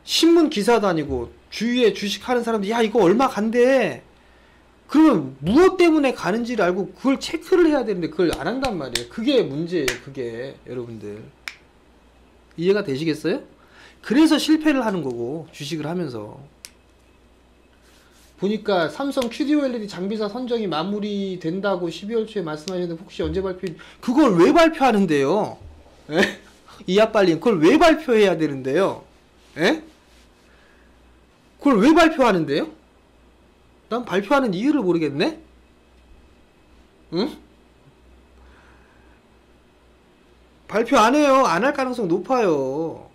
Speaker 1: 신문 기사도 아니고 주위에 주식하는 사람들이 야 이거 얼마 간대. 그러면 무엇 때문에 가는지를 알고 그걸 체크를 해야 되는데 그걸 안 한단 말이에요. 그게 문제예요. 그게 여러분들 이해가 되시겠어요? 그래서 실패를 하는 거고 주식을 하면서. 보니까 삼성 QD-OLED 장비사 선정이 마무리된다고 12월 초에 말씀하셨는데 혹시 언제 그걸 왜 발표하는데요? 에? 이하빨리 그걸 왜 발표해야 되는데요? 에? 그걸 왜 발표하는데요? 난 발표하는 이유를 모르겠네? 응? 발표 안 해요. 안 할 가능성 높아요.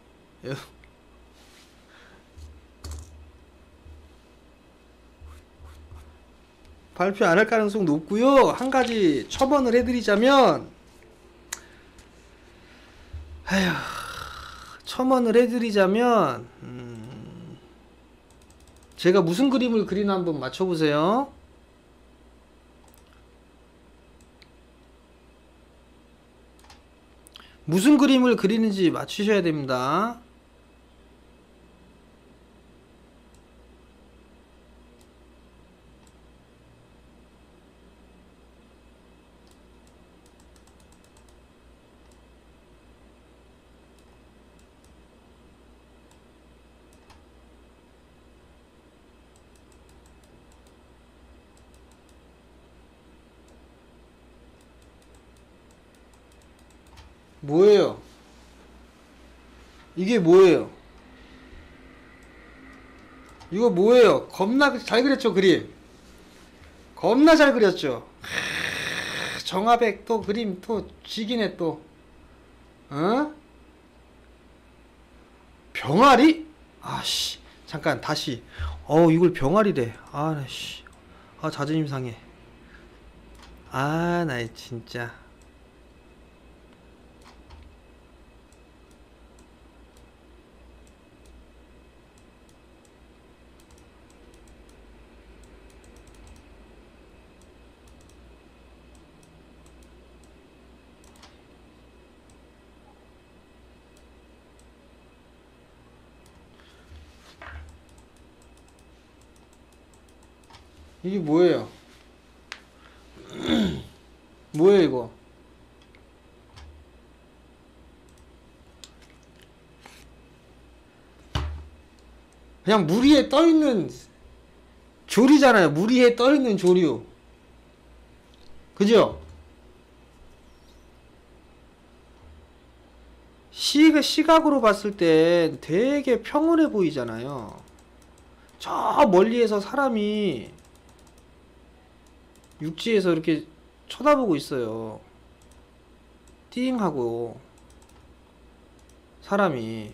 Speaker 1: 발표 안 할 가능성 높고요. 한 가지 첨언을 해드리자면, 제가 무슨 그림을 그리나 한번 맞춰보세요. 무슨 그림을 그리는지 맞추셔야 됩니다. 뭐예요? 이게 뭐예요? 이거 뭐예요? 겁나 잘 그렸죠, 그림? 겁나 잘 그렸죠? 정화백 또 그림 또 쥐기네 또. 어? 병아리? 아씨, 잠깐 다시. 이걸 병아리래. 씨. 자존심 상해. 나 진짜. 이게 뭐예요? 뭐예요 이거? 그냥 물 위에 떠있는 조류잖아요. 물 위에 떠있는 조류. 그죠? 시각으로 봤을 때 되게 평온해 보이잖아요. 저 멀리에서 사람이 육지에서 이렇게 쳐다보고 있어요. 띵하고 사람이.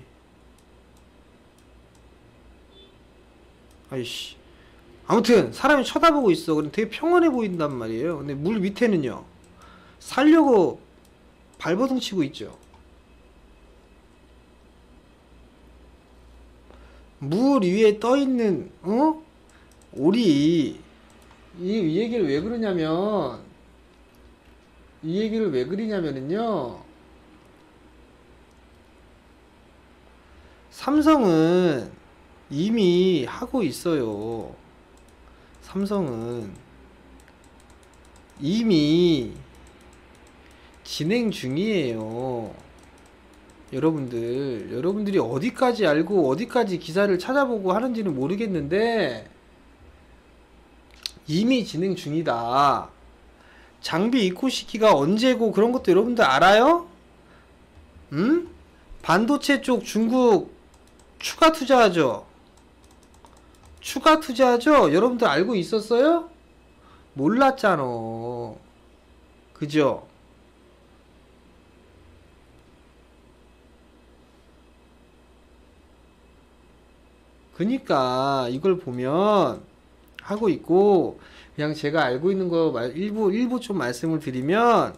Speaker 1: 아이씨. 아무튼 사람이 쳐다보고 있어. 그럼 되게 평온해 보인단 말이에요. 근데 물 밑에는요, 살려고 발버둥 치고 있죠. 물 위에 떠있는 오리. 이 얘기를 왜 그러냐면, 요 삼성은 이미 하고 있어요. 삼성은 이미 진행 중이에요. 여러분들이 어디까지 알고 어디까지 기사를 찾아보고 하는지는 모르겠는데 이미 진행 중이다. 장비 입고 시기가 언제고 그런 것도 여러분들 알아요? 반도체 쪽 중국 추가 투자하죠. 추가 투자죠? 여러분들 알고 있었어요? 몰랐잖아. 그죠? 그니까 이걸 보면 하고 있고, 그냥 제가 알고 있는 거 일부 좀 말씀을 드리면,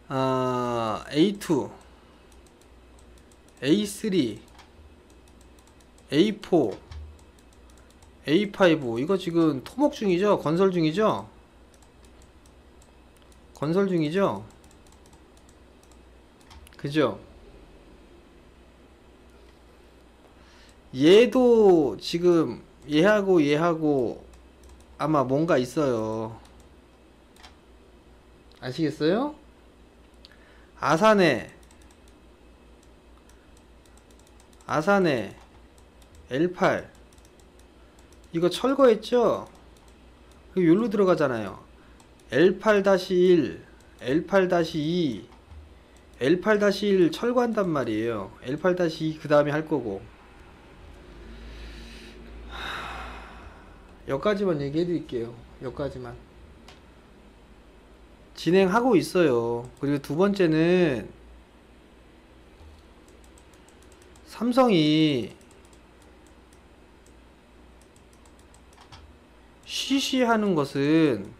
Speaker 1: A2, A3, A4, A5 이거 지금 토목 중이죠? 건설 중이죠? 건설 중이죠? 그죠? 얘도 지금 얘하고 아마 뭔가 있어요. 아시겠어요? 아사네 L8 이거 철거했죠? 그 여기로 들어가잖아요. L8-1 L8-2 L8-1 철거한단 말이에요. L8-2 그 다음에 할 거고. 여기까지만 얘기해 드릴게요. 여기까지만 진행하고 있어요. 그리고 두 번째는 삼성이 쉬쉬하는 것은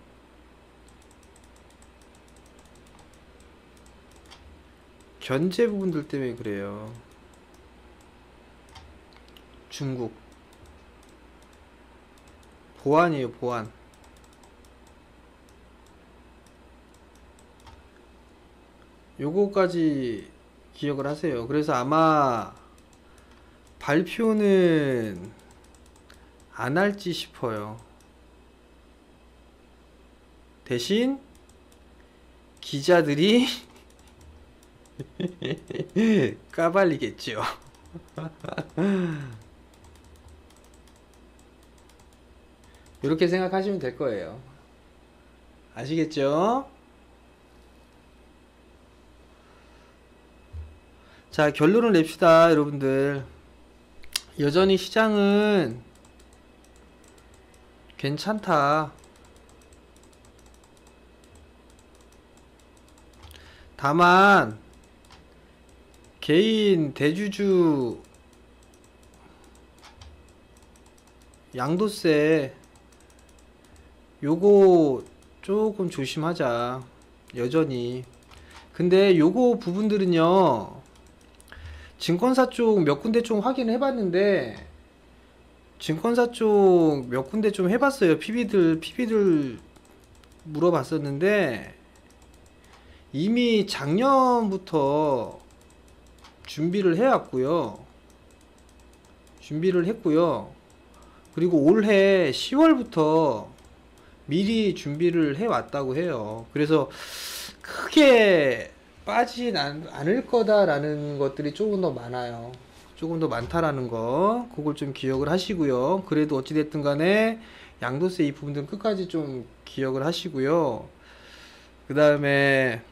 Speaker 1: 견제 부분들 때문에 그래요. 중국 보안이에요. 보안. 요거까지 기억을 하세요. 그래서 아마 발표는 안 할지 싶어요. 대신 기자들이 까발리겠죠. 이렇게 생각하시면 될 거예요. 아시겠죠? 자, 결론을 냅시다, 여러분들. 여전히 시장은 괜찮다. 다만 개인 대주주 양도세 요거 조금 조심하자. 여전히. 근데 요거 부분들은요, 증권사 쪽 몇 군데 좀 확인을 해봤는데, 증권사 쪽 몇 군데 좀 해봤어요. PB들 물어봤었는데, 이미 작년부터 준비를 해왔고요. 준비를 했고요. 그리고 올해 10월부터 미리 준비를 해왔다고 해요. 그래서 크게 빠지진 않을 거다라는 것들이 조금 더 많아요. 조금 더 많다라는 거, 그걸 좀 기억을 하시고요. 그래도 어찌됐든 간에 양도세 이 부분들은 끝까지 좀 기억을 하시고요. 그 다음에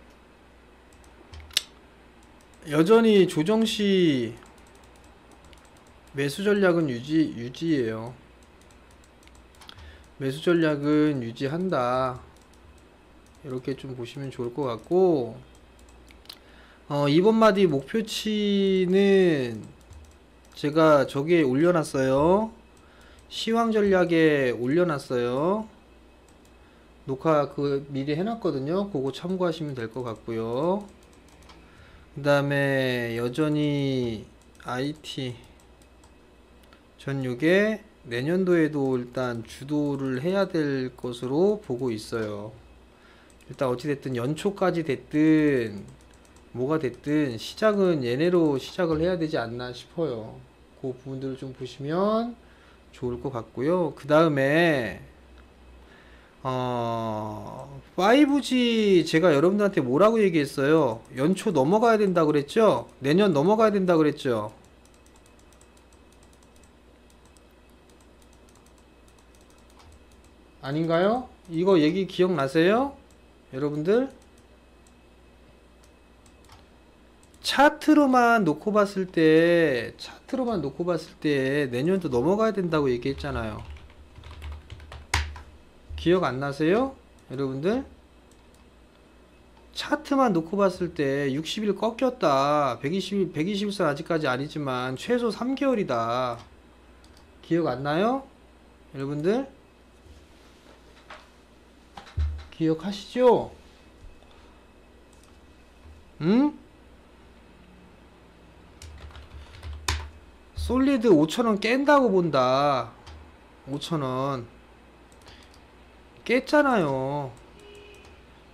Speaker 1: 여전히 조정시 매수 전략은 유지예요. 매수 전략은 유지한다. 이렇게 좀 보시면 좋을 것 같고, 이번 마디 목표치는 제가 저기에 올려놨어요. 시황 전략에 올려놨어요. 녹화 미리 해놨거든요. 그거 참고하시면 될 것 같고요. 그 다음에 여전히 IT 전육에 내년도에도 일단 주도를 해야 될 것으로 보고 있어요. 일단 어찌됐든 연초까지 됐든 뭐가 됐든 시작은 얘네로 시작을 해야 되지 않나 싶어요. 그 부분들을 좀 보시면 좋을 것 같고요. 그 다음에 5G 제가 여러분들한테 뭐라고 얘기했어요? 연초 넘어가야 된다 그랬죠? 내년 넘어가야 된다 그랬죠? 아닌가요? 이거 얘기 기억나세요? 여러분들? 차트로만 놓고 봤을 때 내년도 넘어가야 된다고 얘기했잖아요. 기억 안 나세요? 여러분들? 차트만 놓고 봤을 때 60일 꺾였다. 120일선 아직까지 아니지만 최소 3개월이다. 기억 안 나요? 여러분들? 기억하시죠? 응? 솔리드 5,000원 깬다고 본다. 5,000원 깼잖아요.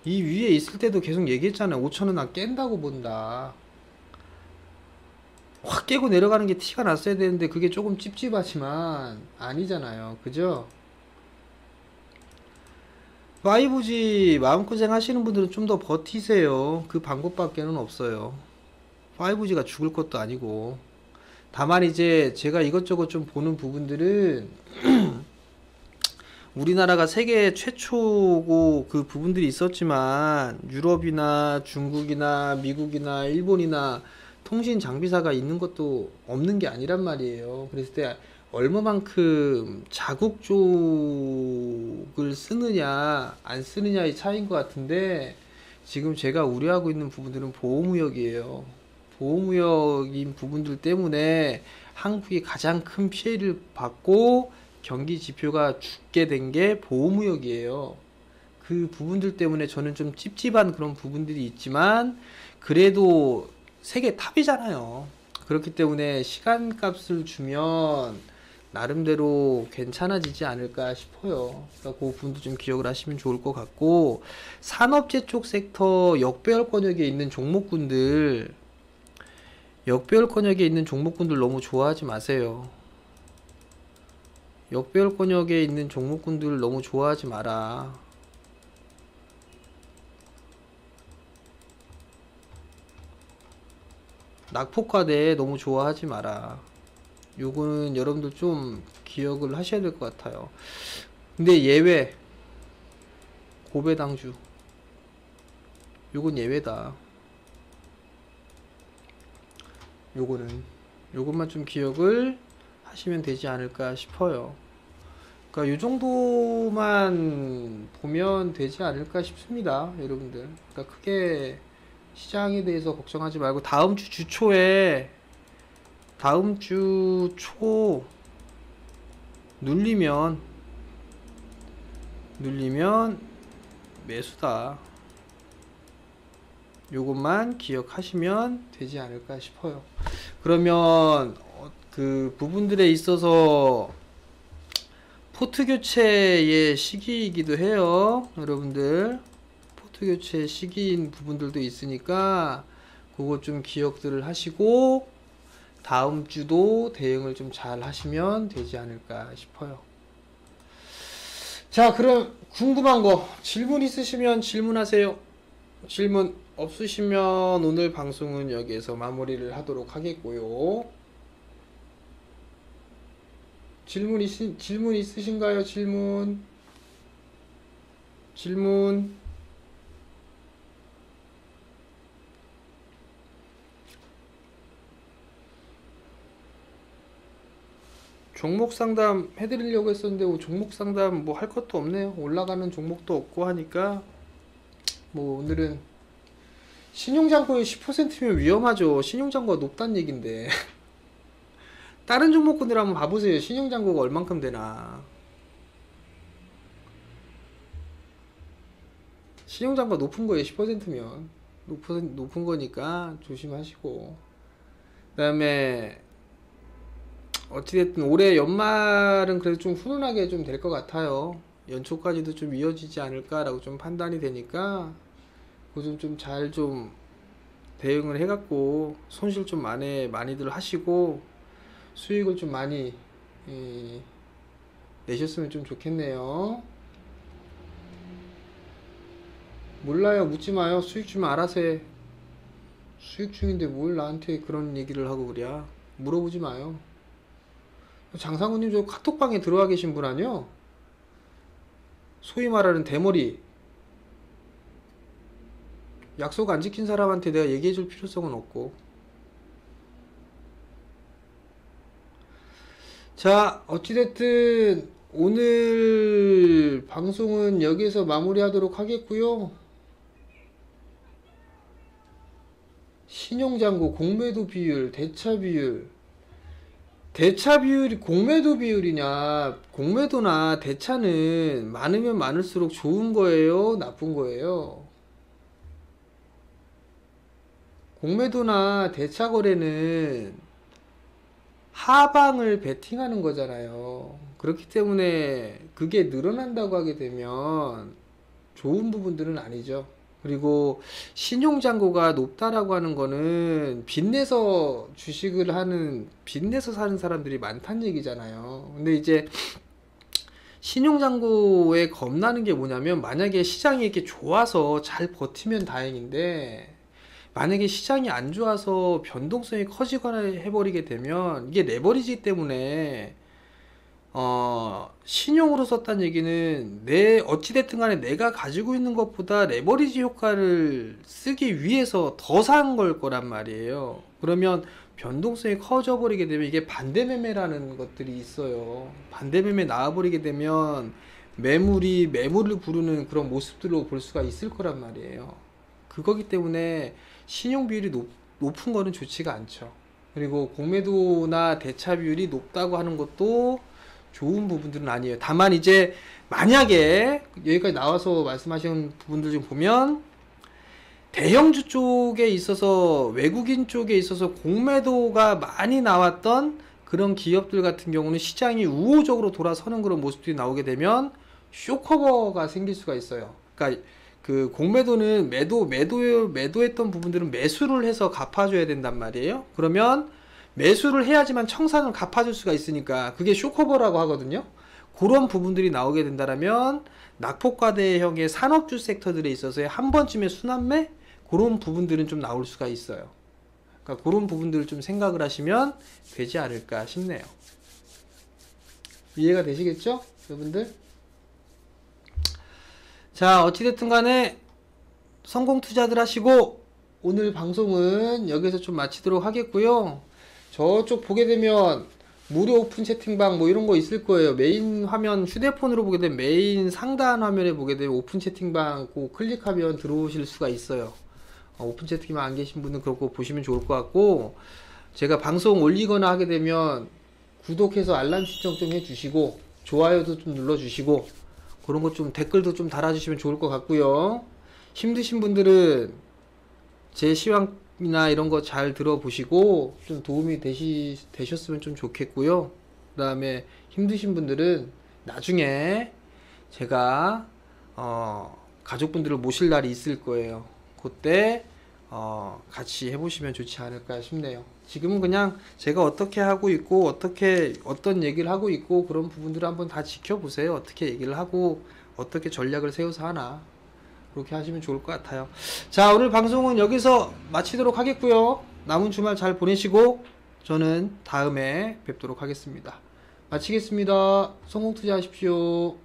Speaker 1: 이 위에 있을 때도 계속 얘기했잖아요. 5,000원 안 깬다고 본다. 확 깨고 내려가는 게 티가 났어야 되는데 그게 조금 찝찝하지만 아니잖아요. 그죠? 5G 마음고생 하시는 분들은 좀 더 버티세요. 그 방법밖에는 없어요. 5G가 죽을 것도 아니고. 다만 이제 제가 이것저것 좀 보는 부분들은 우리나라가 세계 최초고 그 부분들이 있었지만 유럽이나 중국이나 미국이나 일본이나 통신 장비사가 있는 것도 없는 게 아니란 말이에요. 그랬을 때 얼마만큼 자국 쪽을 쓰느냐 안 쓰느냐의 차이인 것 같은데 지금 제가 우려하고 있는 부분들은 보호무역이에요. 보호무역인 부분들 때문에 한국이 가장 큰 피해를 받고 경기 지표가 죽게 된 게 보호무역이에요. 그 부분들 때문에 저는 좀 찝찝한 그런 부분들이 있지만 그래도 세계 탑이잖아요. 그렇기 때문에 시간값을 주면 나름대로 괜찮아지지 않을까 싶어요. 그러니까 그 부분도 좀 기억을 하시면 좋을 것 같고, 산업재 쪽 섹터 역배열권역에 있는 종목군들 너무 좋아하지 마세요. 역배열권역에 있는 종목군들 너무 좋아하지 마라. 낙폭과대 너무 좋아하지 마라. 요거는 여러분들 좀 기억을 하셔야 될 것 같아요. 근데 예외 고배당주 요건 예외다. 요것만 좀 기억을 하시면 되지 않을까 싶어요. 그러니까 요 정도만 보면 되지 않을까 싶습니다, 여러분들. 그러니까 크게 시장에 대해서 걱정하지 말고 다음 주 초 눌리면 매수다. 요것만 기억하시면 되지 않을까 싶어요. 그러면 그 부분들에 있어서 포트 교체의 시기이기도 해요, 여러분들. 포트 교체 시기인 부분들도 있으니까 그거 좀 기억들을 하시고 다음 주도 대응을 좀 잘 하시면 되지 않을까 싶어요. 자, 그럼 궁금한 거 질문 있으시면 질문하세요. 질문 없으시면 오늘 방송은 여기에서 마무리를 하도록 하겠고요. 질문 있으신가요? 질문. 종목 상담 해드리려고 했었는데 종목 상담 뭐 할 것도 없네요. 올라가는 종목도 없고 하니까 뭐 오늘은 신용잔고의 10%면 위험하죠. 신용잔고가 높다는 얘긴데 다른 종목군들 한번 봐보세요. 신용잔고가 얼만큼 되나. 신용잔고가 높은 거예요. 10%면 높은 거니까 조심하시고, 그 다음에 어찌됐든 올해 연말은 그래도 좀 훈훈하게 좀 될 것 같아요. 연초까지도 좀 이어지지 않을까라고 좀 판단이 되니까 그거 좀 잘 좀 대응을 해갖고 손실 좀 많이들 하시고 수익을 좀 많이 내셨으면 좀 좋겠네요. 몰라요, 묻지 마요. 수익 주면 알아서 해. 수익 중인데 뭘 나한테 그런 얘기를 하고 그래. 물어보지 마요. 장상훈님 저 카톡방에 들어와 계신 분 아니요? 소위 말하는 대머리. 약속 안 지킨 사람한테 내가 얘기해 줄 필요성은 없고 자, 어찌됐든 오늘 방송은 여기서 마무리하도록 하겠고요. 신용잔고, 공매도 비율, 대차 비율. 대차 비율이 공매도 비율이냐, 공매도나 대차는 많으면 많을수록 좋은 거예요, 나쁜 거예요? 공매도나 대차 거래는 하방을 베팅하는 거잖아요. 그렇기 때문에 그게 늘어난다고 하게 되면 좋은 부분들은 아니죠. 그리고 신용잔고가 높다라고 하는 거는 빚내서 주식을 하는, 빚내서 사는 사람들이 많다는 얘기잖아요. 근데 이제 신용잔고에 겁나는 게 뭐냐면, 만약에 시장이 이렇게 좋아서 잘 버티면 다행인데, 만약에 시장이 안 좋아서 변동성이 커지거나 해버리게 되면, 이게 레버리지 때문에 신용으로 썼다는 얘기는 어찌됐든 간에 내가 가지고 있는 것보다 레버리지 효과를 쓰기 위해서 더 산 걸 거란 말이에요. 그러면 변동성이 커져 버리게 되면 이게 반대매매라는 것들이 있어요. 반대매매 나와버리게 되면 매물이 매물을 부르는 그런 모습들로 볼 수가 있을 거란 말이에요. 그거기 때문에 신용 비율이 높은 거는 좋지가 않죠. 그리고 공매도나 대차 비율이 높다고 하는 것도 좋은 부분들은 아니에요. 다만 이제 만약에 여기까지 나와서 말씀하신 부분들 좀 보면, 대형주 쪽에 있어서, 외국인 쪽에 있어서 공매도가 많이 나왔던 그런 기업들 같은 경우는 시장이 우호적으로 돌아서는 그런 모습들이 나오게 되면 쇼커버가 생길 수가 있어요. 그러니까 그 공매도는 매도했던 부분들은 매수를 해서 갚아줘야 된단 말이에요. 그러면 매수를 해야지만 청산을 갚아줄 수가 있으니까 그게 쇼커버라고 하거든요. 그런 부분들이 나오게 된다면 낙폭과대형의 산업주 섹터들에 있어서의 한 번쯤의 순환매, 그런 부분들은 좀 나올 수가 있어요. 그러니까 그런 부분들을 좀 생각을 하시면 되지 않을까 싶네요. 이해가 되시겠죠, 여러분들? 자, 어찌됐든 간에 성공 투자들 하시고 오늘 방송은 여기서 좀 마치도록 하겠고요. 저쪽 보게 되면 무료 오픈 채팅방 뭐 이런 거 있을 거예요. 메인 화면, 휴대폰으로 보게 되면 메인 상단 화면에 보게 되면 오픈 채팅방 꼭 클릭하면 들어오실 수가 있어요. 오픈 채팅방 안 계신 분은 그렇고 보시면 좋을 것 같고, 제가 방송 올리거나 하게 되면 구독해서 알람 신청 좀 해주시고 좋아요도 좀 눌러주시고 그런 것 좀 댓글도 좀 달아주시면 좋을 것 같고요. 힘드신 분들은 제 시황이나 이런 거 잘 들어보시고 좀 도움이 되셨으면 좀 좋겠고요. 그 다음에 힘드신 분들은 나중에 제가 가족분들을 모실 날이 있을 거예요. 그때 같이 해보시면 좋지 않을까 싶네요. 지금은 그냥 제가 어떻게 하고 있고 어떤 얘기를 하고 있고 그런 부분들을 한번 다 지켜보세요. 어떻게 얘기를 하고 어떻게 전략을 세워서 하나, 그렇게 하시면 좋을 것 같아요. 자, 오늘 방송은 여기서 마치도록 하겠고요. 남은 주말 잘 보내시고 저는 다음에 뵙도록 하겠습니다. 마치겠습니다. 성공 투자하십시오.